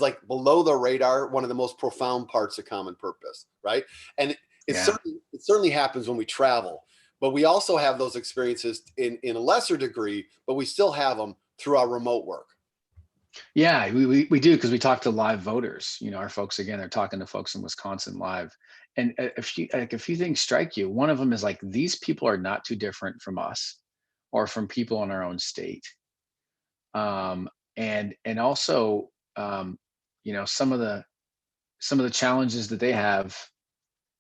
like below the radar, one of the most profound parts of Common Purpose, right? And it certainly happens when we travel, but we also have those experiences in a lesser degree, but we still have them through our remote work. Yeah, we do, because we talk to live voters. Our folks, again, they're talking to folks in Wisconsin live. And a few things strike you. One of them is like, these people are not too different from us or from people in our own state. And also, some of the challenges that they have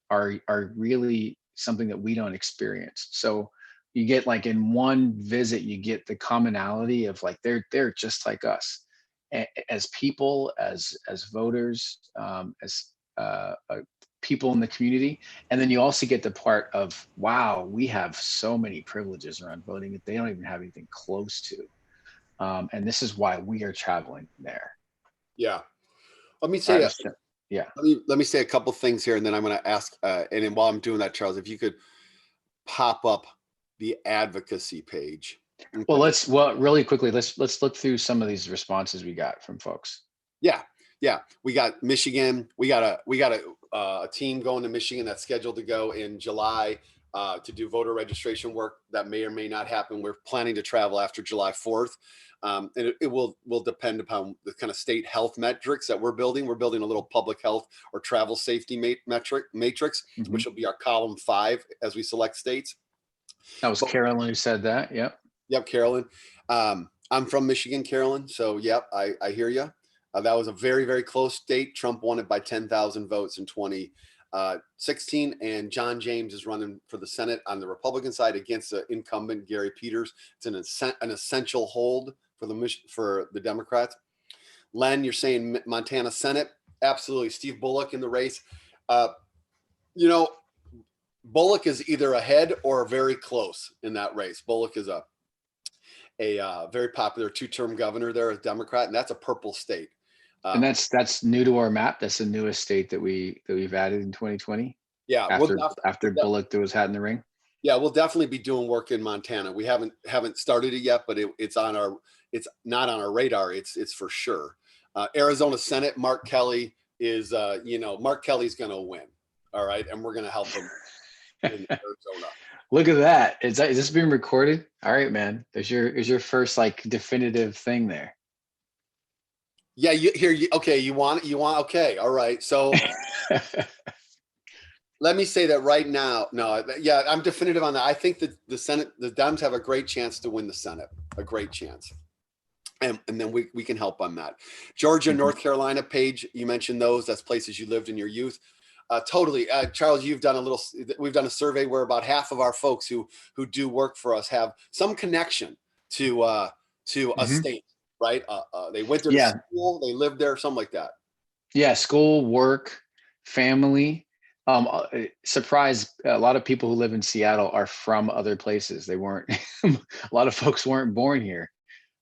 are really something that we don't experience. So you get, like, in one visit, you get the commonality of like, they're just like us as people, as voters, as people in the community. And then you also get the part of, wow, we have so many privileges around voting that they don't even have anything close to. And this is why we are traveling there. Yeah. Let me say, let me say a couple things here, and then I'm going to ask, and then while I'm doing that, Charles, if you could pop up the advocacy page. Okay. Well, really quickly, let's look through some of these responses we got from folks. Yeah. We got Michigan. We got a team going to Michigan that's scheduled to go in July to do voter registration work. That may or may not happen. We're planning to travel after July 4th. And it will depend upon the kind of state health metrics that we're building. We're building a little public health or travel safety matrix, which will be our column 5 as we select states. That was Carolyn who said that. Yep. Yep, Carolyn. I'm from Michigan, Carolyn. So yep, I hear you. That was a very, very close state. Trump won it by 10,000 votes in 2016, and John James is running for the Senate on the Republican side against the incumbent Gary Peters. It's an essential hold for the Democrats. Len, you're saying Montana Senate? Absolutely. Steve Bullock in the race. You know, Bullock is either ahead or very close in that race. Bullock is a very popular two-term governor there as Democrat, and that's a purple state. And that's new to our map. That's the newest state that we've added in 2020. Yeah, after Bullock threw his hat in the ring. Yeah, we'll definitely be doing work in Montana. We haven't started it yet, but it's not on our radar. It's for sure. Arizona Senate, Mark Kelly is Mark Kelly's going to win. All right, and we're going to help him in Arizona. Look at that. Is this being recorded? All right, man. There's your first like definitive thing there. Yeah, okay, you want okay, all right. So let me say that right now. No, yeah, I'm definitive on that. I think that the Senate, the Dems have a great chance to win the Senate, a great chance. And then we can help on that. Georgia, North Carolina, Paige, you mentioned those. That's places you lived in your youth. Totally. Charles, we've done a survey where about half of our folks who do work for us have some connection to a state, right? They went to school, they lived there, something like that. Yeah. School, work, family. Surprise, a lot of people who live in Seattle are from other places. They weren't, a lot of folks weren't born here.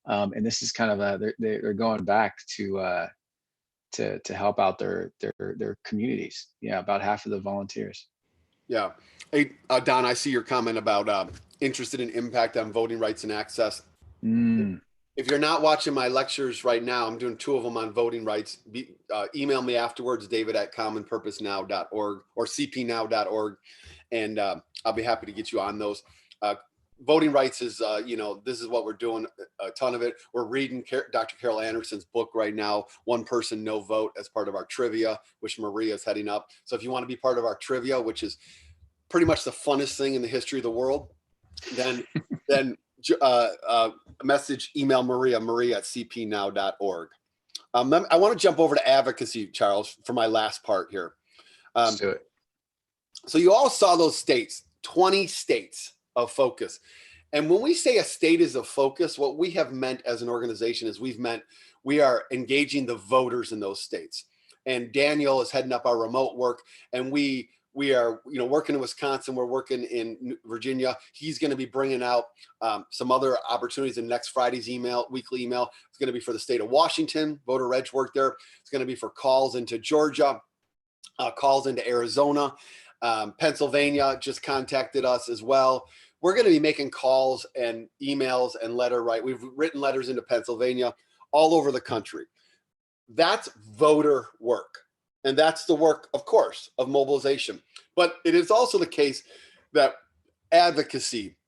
And this is kind of they're going back to help out their communities. Yeah, about half of the volunteers. Yeah. Hey, Don, I see your comment about interested in impact on voting rights and access. If you're not watching my lectures right now, I'm doing 2 of them on voting rights. Email me afterwards, david@commonpurposenow.org or cpnow.org, and I'll be happy to get you on those. Voting rights is, this is what we're doing, a ton of it. We're reading Dr. Carol Anderson's book right now, One Person, No Vote, as part of our trivia, which Maria is heading up. So if you want to be part of our trivia, which is pretty much the funnest thing in the history of the world, then email Maria@cpnow.org. I want to jump over to advocacy, Charles, for my last part here. Let's do it. So you all saw those states, 20 states of focus. And when we say a state is of focus, what we have meant as an organization is we are engaging the voters in those states. And Daniel is heading up our remote work, and we are, working in Wisconsin. We're working in Virginia. He's going to be bringing out some other opportunities in next Friday's weekly email. It's going to be for the state of Washington, voter reg work there. It's going to be for calls into Georgia, calls into Arizona. Pennsylvania just contacted us as well. We're going to be making calls and emails and we've written letters into Pennsylvania, all over the country. That's voter work. And that's the work, of course, of mobilization. But it is also the case that advocacy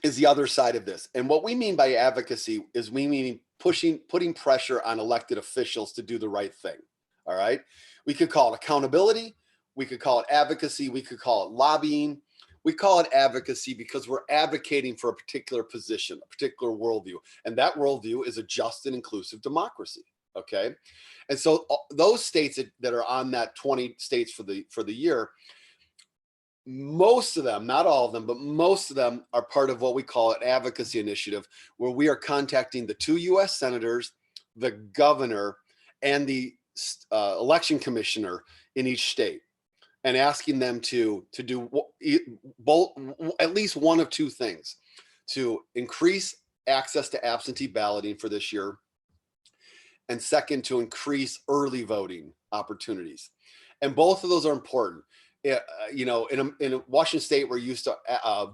is the other side of this. And what we mean by advocacy is we mean putting pressure on elected officials to do the right thing. All right. We could call it accountability. We could call it advocacy. We could call it lobbying. We call it advocacy because we're advocating for a particular position, a particular worldview. And that worldview is a just and inclusive democracy. Okay. And so those states that are on that 20 states for the year, most of them, not all of them, but most of them are part of what we call an advocacy initiative, where we are contacting the 2 U.S. senators, the governor, and the election commissioner in each state, and asking them to do both, at least one of 2 things: to increase access to absentee balloting for this year, and second, to increase early voting opportunities. And both of those are important. In Washington State, we're used to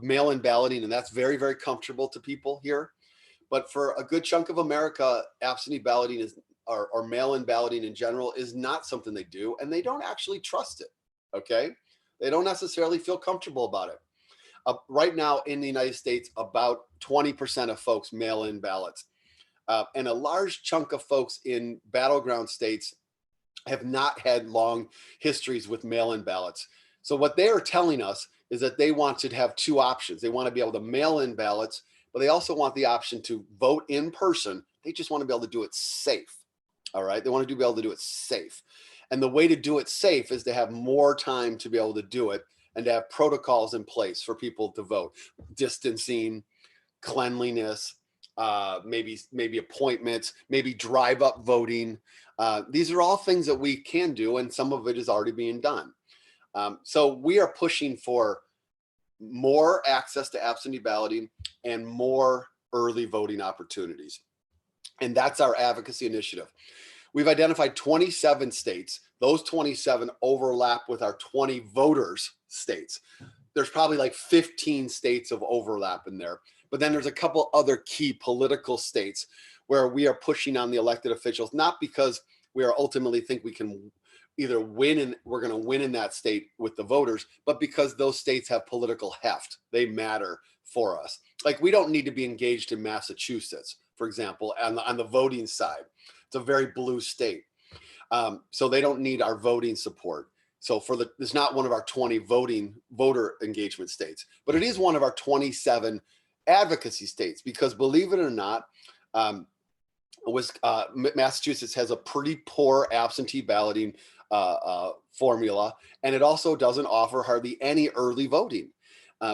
mail-in balloting, and that's very, very comfortable to people here. But for a good chunk of America, absentee balloting or mail-in balloting in general is not something they do, and they don't actually trust it. Okay, they don't necessarily feel comfortable about it. Right now in the United States, about 20% of folks mail in ballots. And a large chunk of folks in battleground states have not had long histories with mail-in ballots. So what they are telling us is that they want to have 2 options. They want to be able to mail in ballots, but they also want the option to vote in person. They just want to be able to do it safe. All right. They want to be able to do it safe. And the way to do it safe is to have more time to be able to do it and to have protocols in place for people to vote. Distancing, cleanliness, maybe appointments, maybe drive up voting. These are all things that we can do, and some of it is already being done. So we are pushing for more access to absentee balloting and more early voting opportunities. And that's our advocacy initiative. We've identified 27 states. Those 27 overlap with our 20 voters states. There's probably like 15 states of overlap in there. But then there's a couple other key political states where we are pushing on the elected officials, not because we are ultimately think we can either win and we're going to win in that state with the voters, but because those states have political heft. They matter for us. Like, we don't need to be engaged in Massachusetts, for example, on the voting side. It's a very blue state. So they don't need our voting support. So it's not one of our 20 voter engagement states, but it is one of our 27 advocacy states, because believe it or not, Massachusetts has a pretty poor absentee balloting formula, and it also doesn't offer hardly any early voting.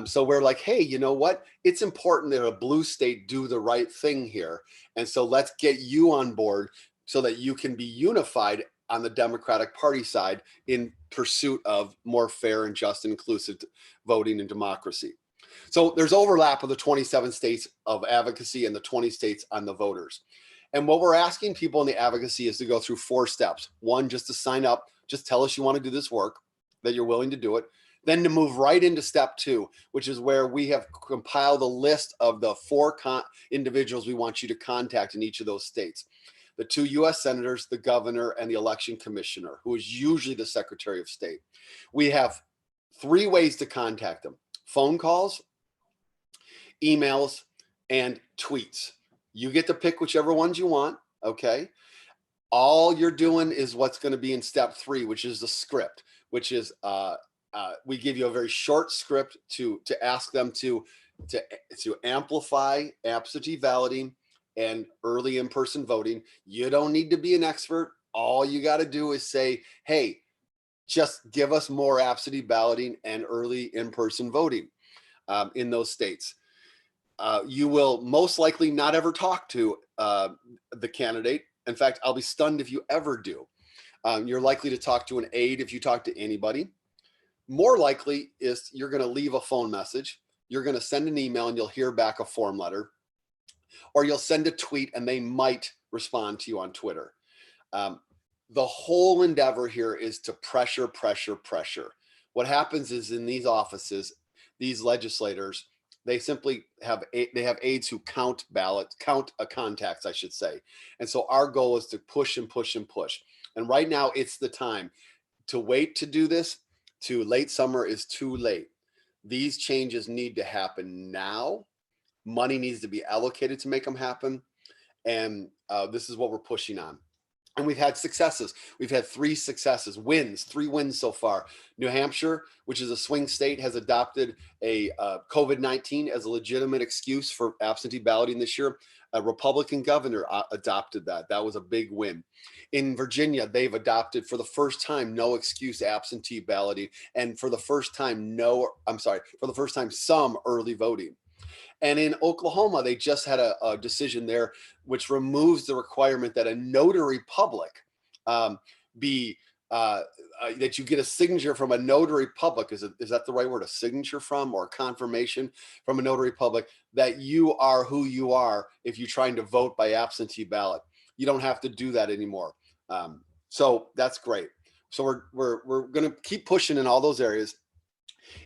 So we're like, hey, you know what? It's important that a blue state do the right thing here. And so let's get you on board so that you can be unified on the Democratic Party side in pursuit of more fair and just and inclusive voting and democracy. So there's overlap of the 27 states of advocacy and the 20 states on the voters. And what we're asking people in the advocacy is to go through 4 steps. 1, just to sign up, just tell us you want to do this work, that you're willing to do it. Then to move right into step 2, which is where we have compiled a list of the 4 individuals we want you to contact in each of those states. The 2 US senators, the governor, and the election commissioner, who is usually the Secretary of State. We have 3 ways to contact them: phone calls, emails, and tweets. You get to pick whichever ones you want, okay? All you're doing is what's going to be in step 3, which is the script, which is we give you a very short script to ask them to amplify absentee balloting and early in-person voting. You don't need to be an expert. All you got to do is say, hey, just give us more absentee balloting and early in-person voting in those states. You will most likely not ever talk to the candidate. In fact, I'll be stunned if you ever do. You're likely to talk to an aide if you talk to anybody. More likely is you're going to leave a phone message. You're going to send an email and you'll hear back a form letter. Or you'll send a tweet and they might respond to you on Twitter. The whole endeavor here is to pressure. What happens is, in these offices, these legislators, they simply have aides who count contacts, I should say. And so our goal is to push and push and push. And right now it's the time. To wait to do this to late summer is too late. These changes need to happen now. Money needs to be allocated to make them happen. And this is what we're pushing on. And we've had successes. We've had 3 successes, three wins so far. New Hampshire, which is a swing state, has adopted a COVID-19 as a legitimate excuse for absentee balloting this year. A Republican governor adopted that. That was a big win. In Virginia, they've adopted for the first time no excuse absentee balloting, and for the first time some early voting. And in Oklahoma, they just had a decision there which removes the requirement that a notary public that you get a signature from a notary public. Is that the right word? A signature from, or a confirmation from a notary public that you are who you are if you're trying to vote by absentee ballot. You don't have to do that anymore. So that's great. So we're going to keep pushing in all those areas.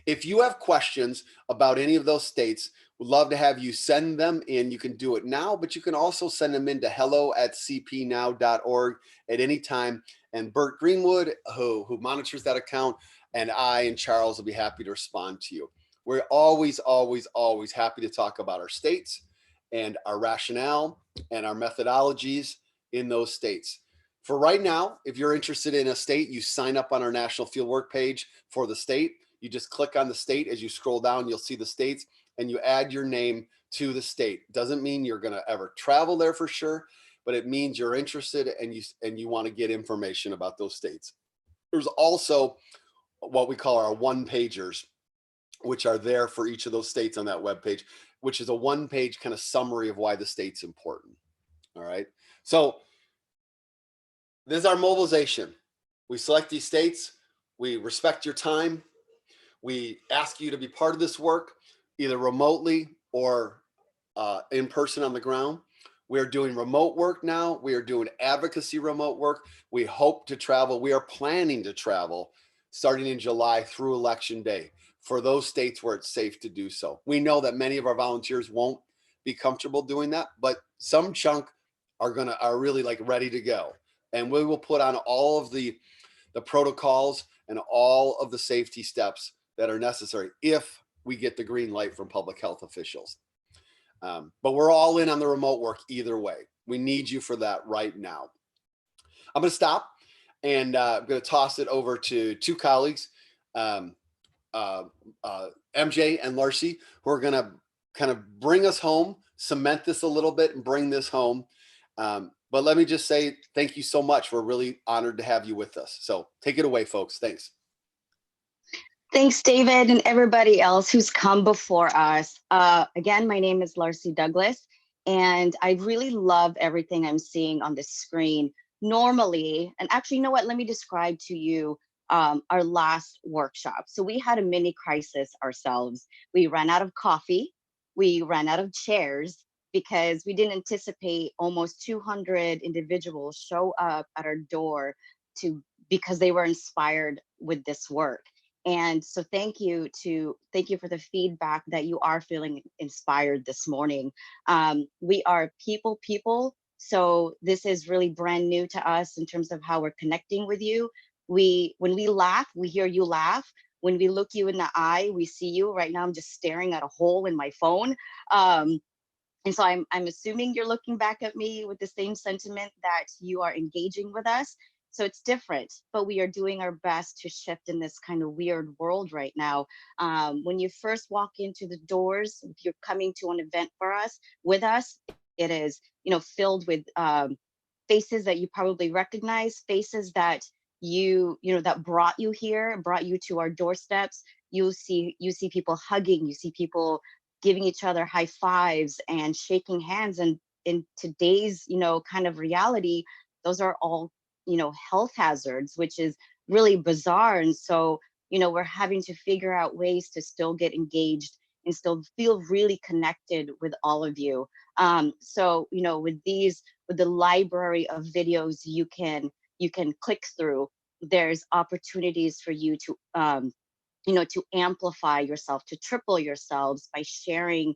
If you have questions about any of those states, we'd love to have you send them in. You can do it now, but you can also send them in to hello@cpnow.org at any time. And Bert Greenwood, who monitors that account, and I and Charles will be happy to respond to you. We're always happy to talk about our states and our rationale and our methodologies in those states. For right now, if you're interested in a state, you sign up on our National Fieldwork page for the state. You just click on the state. As you scroll down, you'll see the states, and you add your name to the state. Doesn't mean you're going to ever travel there for sure, but it means you're interested and you want to get information about those states. There's also what we call our one-pagers, which are there for each of those states on that webpage, which is a one-page kind of summary of why the state's important. All right. So this is our mobilization. We select these states. We respect your time. We ask you to be part of this work, either remotely or in person on the ground. We're doing remote work now. We are doing advocacy remote work. We hope to travel. We are planning to travel starting in July through Election Day for those states where it's safe to do so. We know that many of our volunteers won't be comfortable doing that, but some chunk are really like ready to go. And we will put on all of the protocols and all of the safety steps that are necessary if we get the green light from public health officials. But we're all in on the remote work either way. We need you for that right now. I'm going to stop and I'm going to toss it over to two colleagues, MJ and Larcy, who are going to kind of bring us home, cement this a little bit and bring this home. But let me just say thank you so much. We're really honored to have you with us. So take it away, folks. Thanks. Thanks, David, and everybody else who's come before us. Again, my name is Larcy Douglas, and I really love everything I'm seeing on the screen. Normally, and actually, you know what? Let me describe to you our last workshop. So we had a mini crisis ourselves. We ran out of coffee. We ran out of chairs because we didn't anticipate almost 200 individuals show up at our door because they were inspired with this work. And so thank you for the feedback that you are feeling inspired this morning. We are people, so this is really brand new to us in terms of how we're connecting with you. When we laugh, we hear you laugh. When we look you in the eye, we see you. Right now, I'm just staring at a hole in my phone. And so I'm assuming you're looking back at me with the same sentiment that you are engaging with us. So it's different, but we are doing our best to shift in this kind of weird world right now. When you first walk into the doors, if you're coming to an event with us, it is, filled with faces that you probably recognize, faces that that brought you here, brought you to our doorsteps. You see people hugging, you see people giving each other high fives and shaking hands. And in today's, kind of reality, those are all health hazards, which is really bizarre. And so, we're having to figure out ways to still get engaged and still feel really connected with all of you. So, with the library of videos you can click through, there's opportunities for you to to amplify yourself, to triple yourselves by sharing,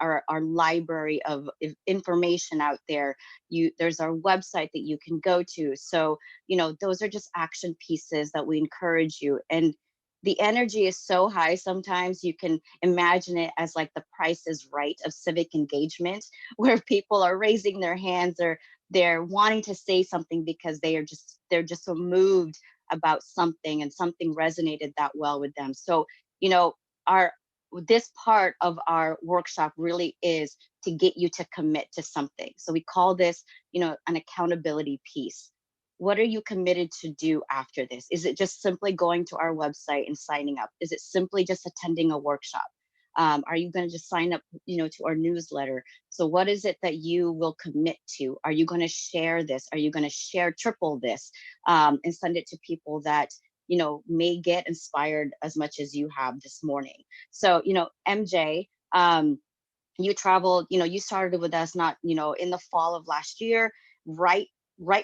our library of information out there. There's our website that you can go to. So, those are just action pieces that we encourage you. And the energy is so high. Sometimes you can imagine it as like the Price is Right of civic engagement, where people are raising their hands or they're wanting to say something because they're just so moved about something and something resonated that well with them. So, this part of our workshop really is to get you to commit to something. So we call this, an accountability piece. What are you committed to do after this? Is it just simply going to our website and signing up? Is it simply just attending a workshop? Are you going to just sign up, to our newsletter? So what is it that you will commit to? Are you going to share this? Are you going to share triple this and send it to people that, may get inspired as much as you have this morning? So, MJ, you traveled, you started with us, not, in the fall of last year, right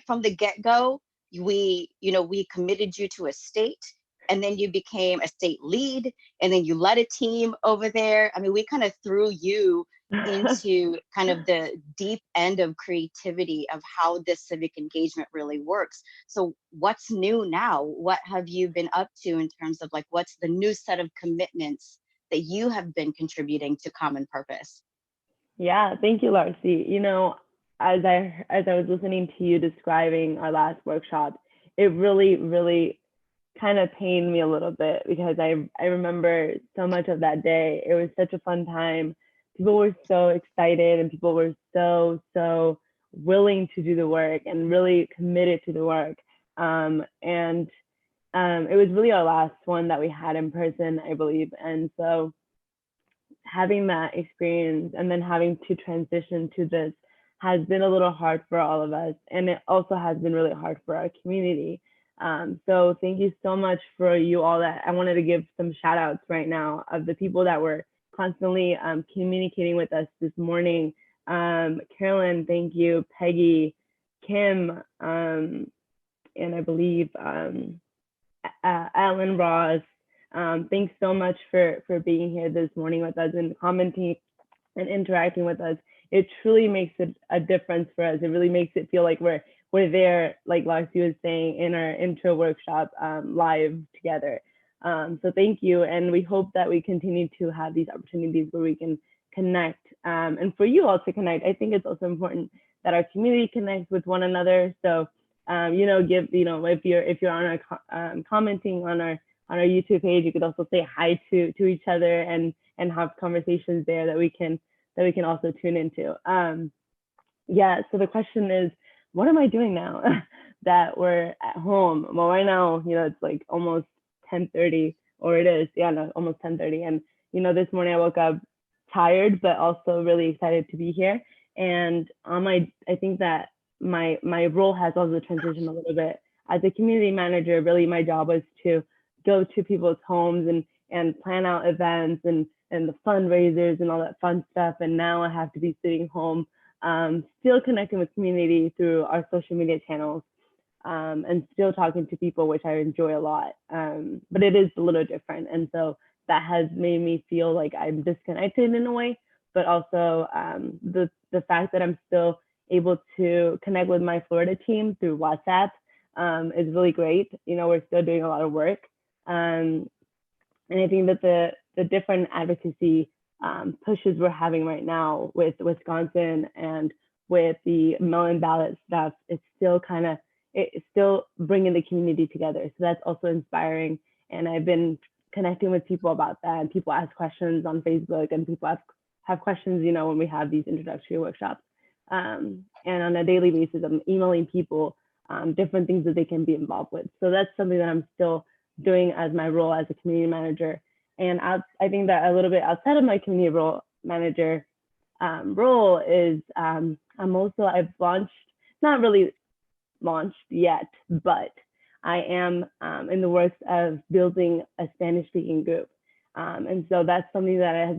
from the get-go. We committed you to a state. And then you became a state lead, and then you led a team over there. I mean, we kind of threw you into kind of the deep end of creativity of how this civic engagement really works. So what's new now? What have you been up to in terms of what's the new set of commitments that you have been contributing to Common Purpose? Yeah, thank you, Larcy. As I was listening to you describing our last workshop, it really, really kind of pained me a little bit, because I remember so much of that day. It was such a fun time. People were so excited and people were so willing to do the work and really committed to the work. It was really our last one that we had in person, I believe. And so having that experience and then having to transition to this has been a little hard for all of us. And it also has been really hard for our community. So thank you so much for you all. That I wanted to give some shout outs right now of the people that were constantly communicating with us this morning. Carolyn, thank you. Peggy, Kim, and I believe Alan Ross. Thanks so much for being here this morning with us and commenting and interacting with us. It truly makes it a difference for us. It really makes it feel like we're there, like Larcy was saying, in our intro workshop live together. So thank you. And we hope that we continue to have these opportunities where we can connect. And for you all to connect, I think it's also important that our community connects with one another. So, if you're on our commenting on our YouTube page, you could also say hi to each other and have conversations there that we can also tune into. Yeah, so the question is, what am I doing now that we're at home? Well, right now, it's like almost 10:30, or it is, almost 10:30. And, this morning I woke up tired, but also really excited to be here. And I think that my role has also transitioned a little bit. As a community manager, really my job was to go to people's homes and plan out events and the fundraisers and all that fun stuff. And now I have to be sitting home, still connecting with community through our social media channels, and still talking to people, which I enjoy a lot. But it is a little different. And so that has made me feel like I'm disconnected in a way, but also the fact that I'm still able to connect with my Florida team through WhatsApp is really great. We're still doing a lot of work. And I think that the different advocacy pushes we're having right now with Wisconsin and with the mail-in ballot stuff, it's still bringing the community together. So that's also inspiring. And I've been connecting with people about that. And people ask questions on Facebook, and people have questions, when we have these introductory workshops. And on a daily basis, I'm emailing people different things that they can be involved with. So that's something that I'm still doing as my role as a community manager. And I think that a little bit outside of my community manager role is I've launched, not really launched yet, but I am in the works of building a Spanish-speaking group. And so that's something that has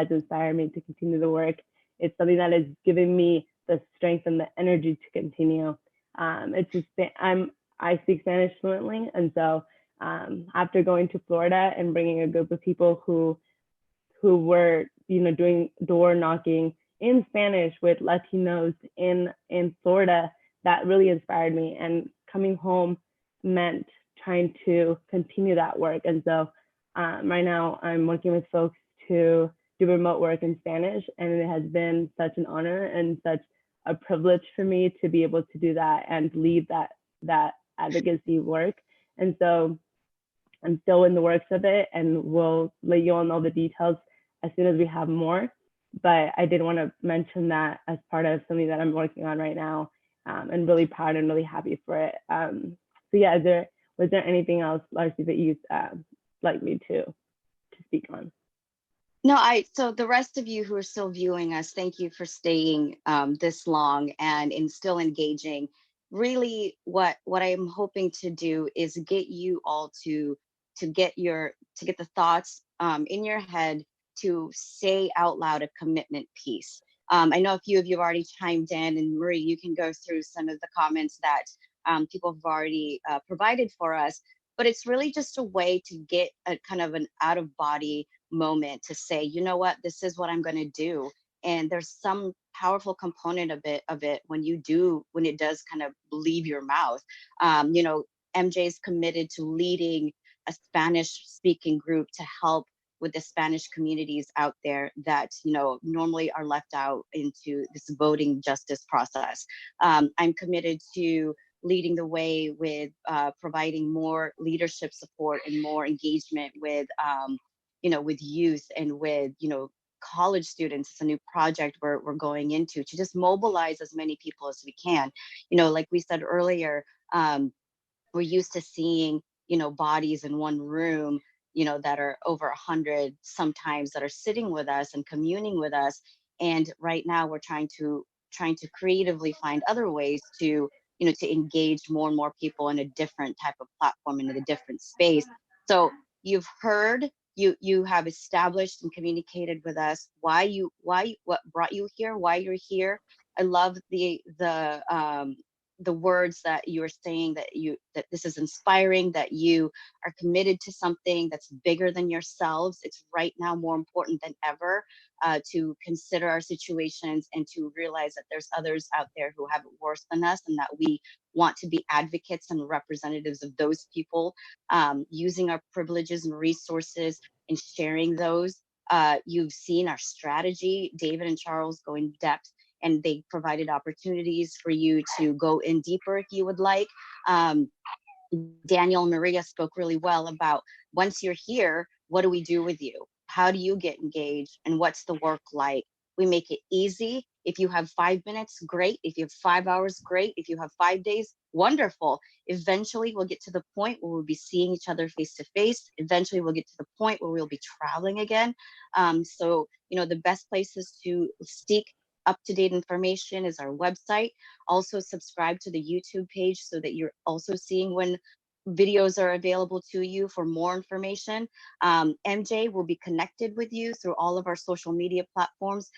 inspired me to continue the work. It's something that is giving me the strength and the energy to continue. I speak Spanish fluently, and so after going to Florida and bringing a group of people who were doing door knocking in Spanish with Latinos in Florida, that really inspired me. And coming home meant trying to continue that work. And so right now I'm working with folks to do remote work in Spanish, and it has been such an honor and such a privilege for me to be able to do that and lead that advocacy work. And so I'm still in the works of it, and we'll let you all know the details as soon as we have more. But I did want to mention that as part of something that I'm working on right now, and really proud and really happy for it. So yeah, was there anything else, Larcy, that you'd like me to speak on? No, so the rest of you who are still viewing us, thank you for staying this long and still engaging. Really, what I'm hoping to do is get you all to get the thoughts in your head to say out loud a commitment piece. I know a few of you have already chimed in, and Marie, you can go through some of the comments that people have already provided for us. But it's really just a way to get a kind of an out of body moment to say, you know what, this is what I'm going to do. And there's some powerful component of it when it does kind of leave your mouth. MJ is committed to leading a Spanish speaking group to help with the Spanish communities out there that normally are left out into this voting justice process. I'm committed to leading the way with providing more leadership support and more engagement with with youth and with college students. It's a new project we're going into to just mobilize as many people as we can. You know, like we said earlier, we're used to seeing, you know, bodies in one room, you know, that are over 100 sometimes, that are sitting with us and communing with us. And right now we're trying to creatively find other ways to, you know, to engage more and more people in a different type of platform, in a different space. So you've heard, you have established and communicated with us what brought you here, why you're here. I love the words that you are saying, that this is inspiring, that you are committed to something that's bigger than yourselves. It's right now more important than ever to consider our situations and to realize that there's others out there who have it worse than us, and that we want to be advocates and representatives of those people, using our privileges and resources and sharing those. You've seen our strategy. David and Charles go in depth, and they provided opportunities for you to go in deeper if you would like. Daniel and Maria spoke really well about, once you're here, what do we do with you? How do you get engaged? And what's the work like? We make it easy. If you have 5 minutes, great. If you have 5 hours, great. If you have 5 days, wonderful. Eventually, we'll get to the point where we'll be seeing each other face to face. Eventually, we'll get to the point where we'll be traveling again. So, you know, the best places to seek up-to-date information is our website. Also subscribe to the YouTube page so that you're also seeing when videos are available to you for more information. MJ will be connected with you through all of our social media platforms.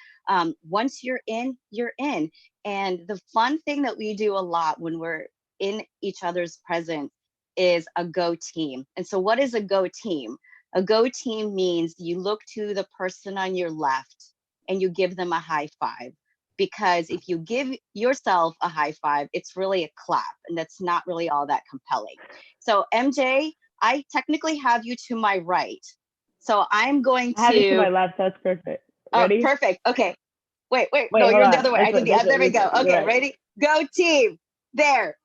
Once you're in, you're in. And the fun thing that we do a lot when we're in each other's presence is a go team. And so what is a go team? A go team means you look to the person on your left and you give them a high five. Because if you give yourself a high five, it's really a clap, and that's not really all that compelling. So MJ, I technically have you to my right. So I'm going to— I have you to my left, that's perfect. Ready? Oh, perfect. Okay. Wait, no, hold you're on. the other way. I did the other. There we go. Okay, Right. ready? Go team. There.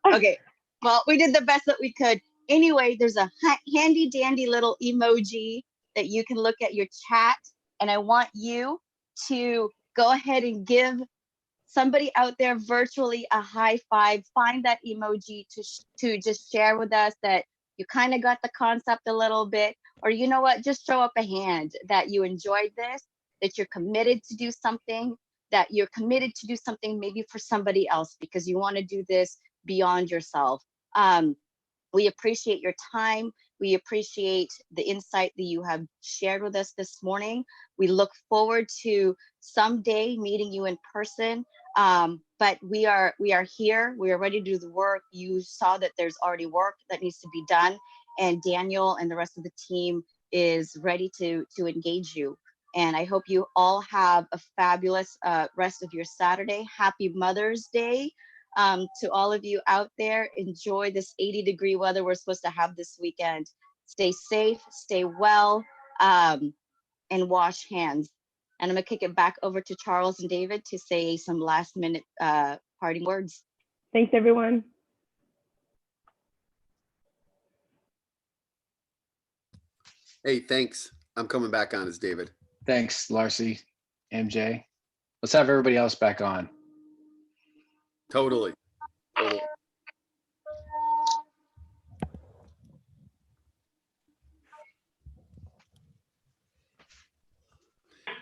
Okay. Well, we did the best that we could. Anyway, there's a handy dandy little emoji that you can look at your chat, and I want you to go ahead and give somebody out there virtually a high five. Find that emoji to just share with us that you kind of got the concept a little bit, or you know what, just throw up a hand that you enjoyed this, that you're committed to do something, that you're committed to do something maybe for somebody else because you want to do this beyond yourself. We appreciate your time. We appreciate the insight that you have shared with us this morning. We look forward to someday meeting you in person. But we are here. We are ready to do the work. You saw that there's already work that needs to be done, and Daniel and the rest of the team is ready to engage you. And I hope you all have a fabulous rest of your Saturday. Happy Mother's Day. To all of you out there, enjoy this 80-degree weather we're supposed to have this weekend. Stay safe, stay well, and wash hands. And I'm gonna kick it back over to Charles and David to say some last minute parting words. Thanks, everyone. Hey, thanks. I'm coming back on as David. Thanks, Larcy, MJ. Let's have everybody else back on. Totally.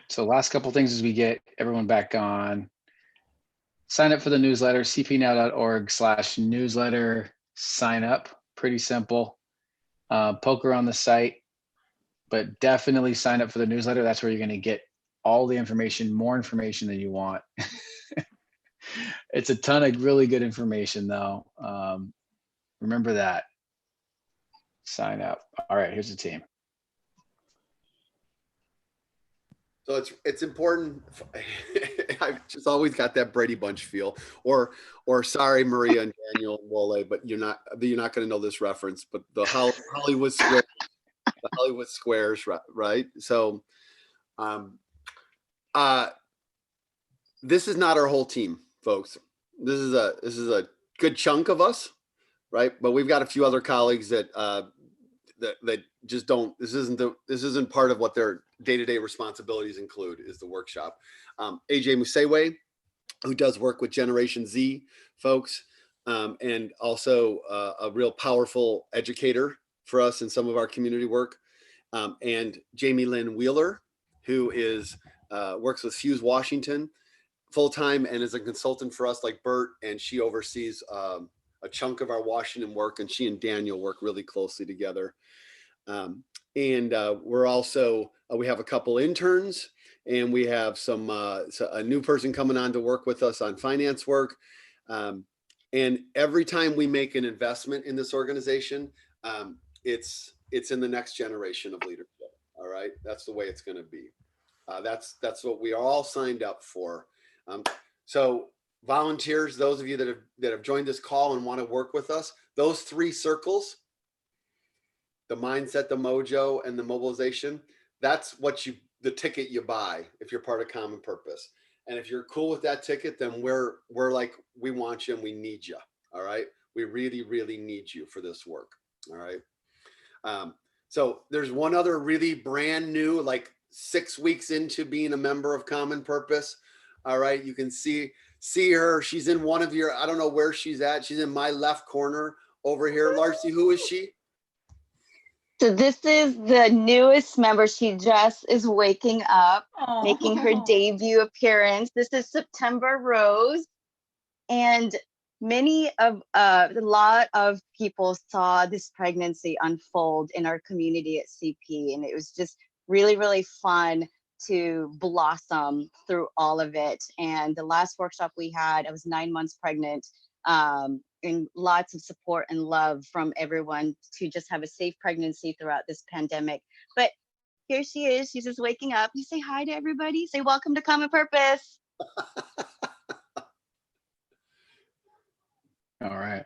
So last couple things as we get everyone back on. Sign up for the newsletter, cpnow.org/newsletter. Sign up, pretty simple. Poke around the site, but definitely sign up for the newsletter. That's where you're gonna get all the information, more information than you want. It's a ton of really good information though. Remember that. Sign up. All right, here's the team. So it's important. I've just always got that Brady Bunch feel, or sorry, Maria and Daniel and Wole, but you're not going to know this reference. But the Hollywood Squares, right? So, this is not our whole team, folks. This is a good chunk of us, right? But we've got a few other colleagues that that just don't, this isn't part of what their day-to-day responsibilities include, is the workshop. AJ Musewe, who does work with Generation Z folks, and also a real powerful educator for us in some of our community work. And Jamie Lynn Wheeler, who is works with Fuse Washington full-time and is a consultant for us like Bert, and she oversees a chunk of our Washington work, and she and Daniel work really closely together. We're also, we have a couple interns, and we have a new person coming on to work with us on finance work. And every time we make an investment in this organization, it's in the next generation of leadership. All right, that's the way it's going to be. That's what we are all signed up for. So volunteers, those of you that have joined this call and want to work with us, those 3 circles, the mindset, the mojo, and the mobilization, that's what the ticket you buy if you're part of Common Purpose. And if you're cool with that ticket, then we're like, we want you and we need you. All right. We really, really need you for this work. All right. So there's one other really brand new, like 6 weeks into being a member of Common Purpose. All right. You can see her. She's in one of your, I don't know where she's at. She's in my left corner over here. Larcy, who is she? So this is the newest member. She just is waking up, making her debut appearance. This is September Rose. And a lot of people saw this pregnancy unfold in our community at CP. And it was just really, really fun to blossom through all of it. And the last workshop we had, I was 9 months pregnant. And lots of support and love from everyone to just have a safe pregnancy throughout this pandemic. But here she is, she's just waking up. You say hi to everybody, say welcome to Common Purpose. All right.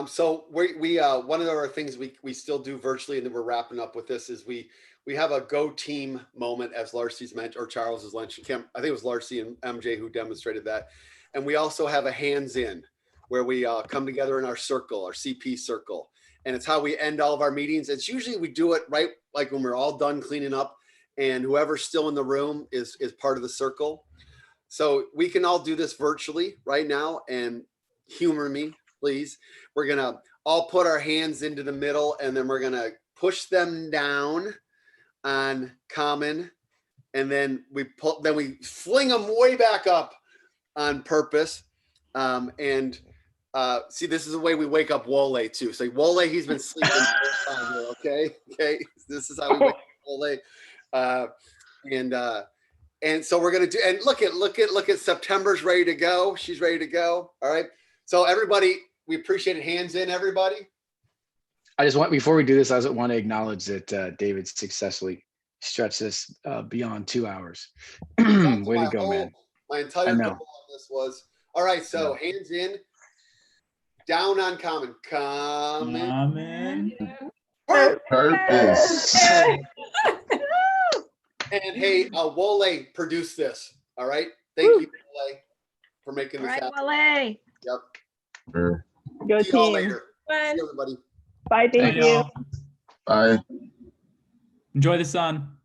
So we one of our things we still do virtually, and then we're wrapping up with this, is we have a go team moment, as Larcy's mentioned, or Charles's mentioned. I think it was Larcy and MJ who demonstrated that. And we also have a hands in, where we come together in our circle, our CP circle. And it's how we end all of our meetings. It's usually we do it right like when we're all done cleaning up, and whoever's still in the room is part of the circle. So we can all do this virtually right now, and humor me, please. We're gonna all put our hands into the middle, and then we're gonna push them down on Common, and then we fling them way back up on Purpose. See, this is the way we wake up Wole too. So Wole, he's been sleeping. Okay. This is how we wake up Wole. And so we're gonna do. And look at September's ready to go. She's ready to go. All right. So everybody, we appreciate it. Hands in, everybody. Before we do this, I just want to acknowledge that David successfully stretched this beyond 2 hours. Way to go, man. My entire goal on this was, all right, so hands in, down on Common. Common Purpose. And hey, Wole produced this. All right. Thank you, Wole, for making this happen. Wole. Yep. Sure. Go See you all team. later. See you, everybody. Bye. Thank you. Bye. Enjoy the sun.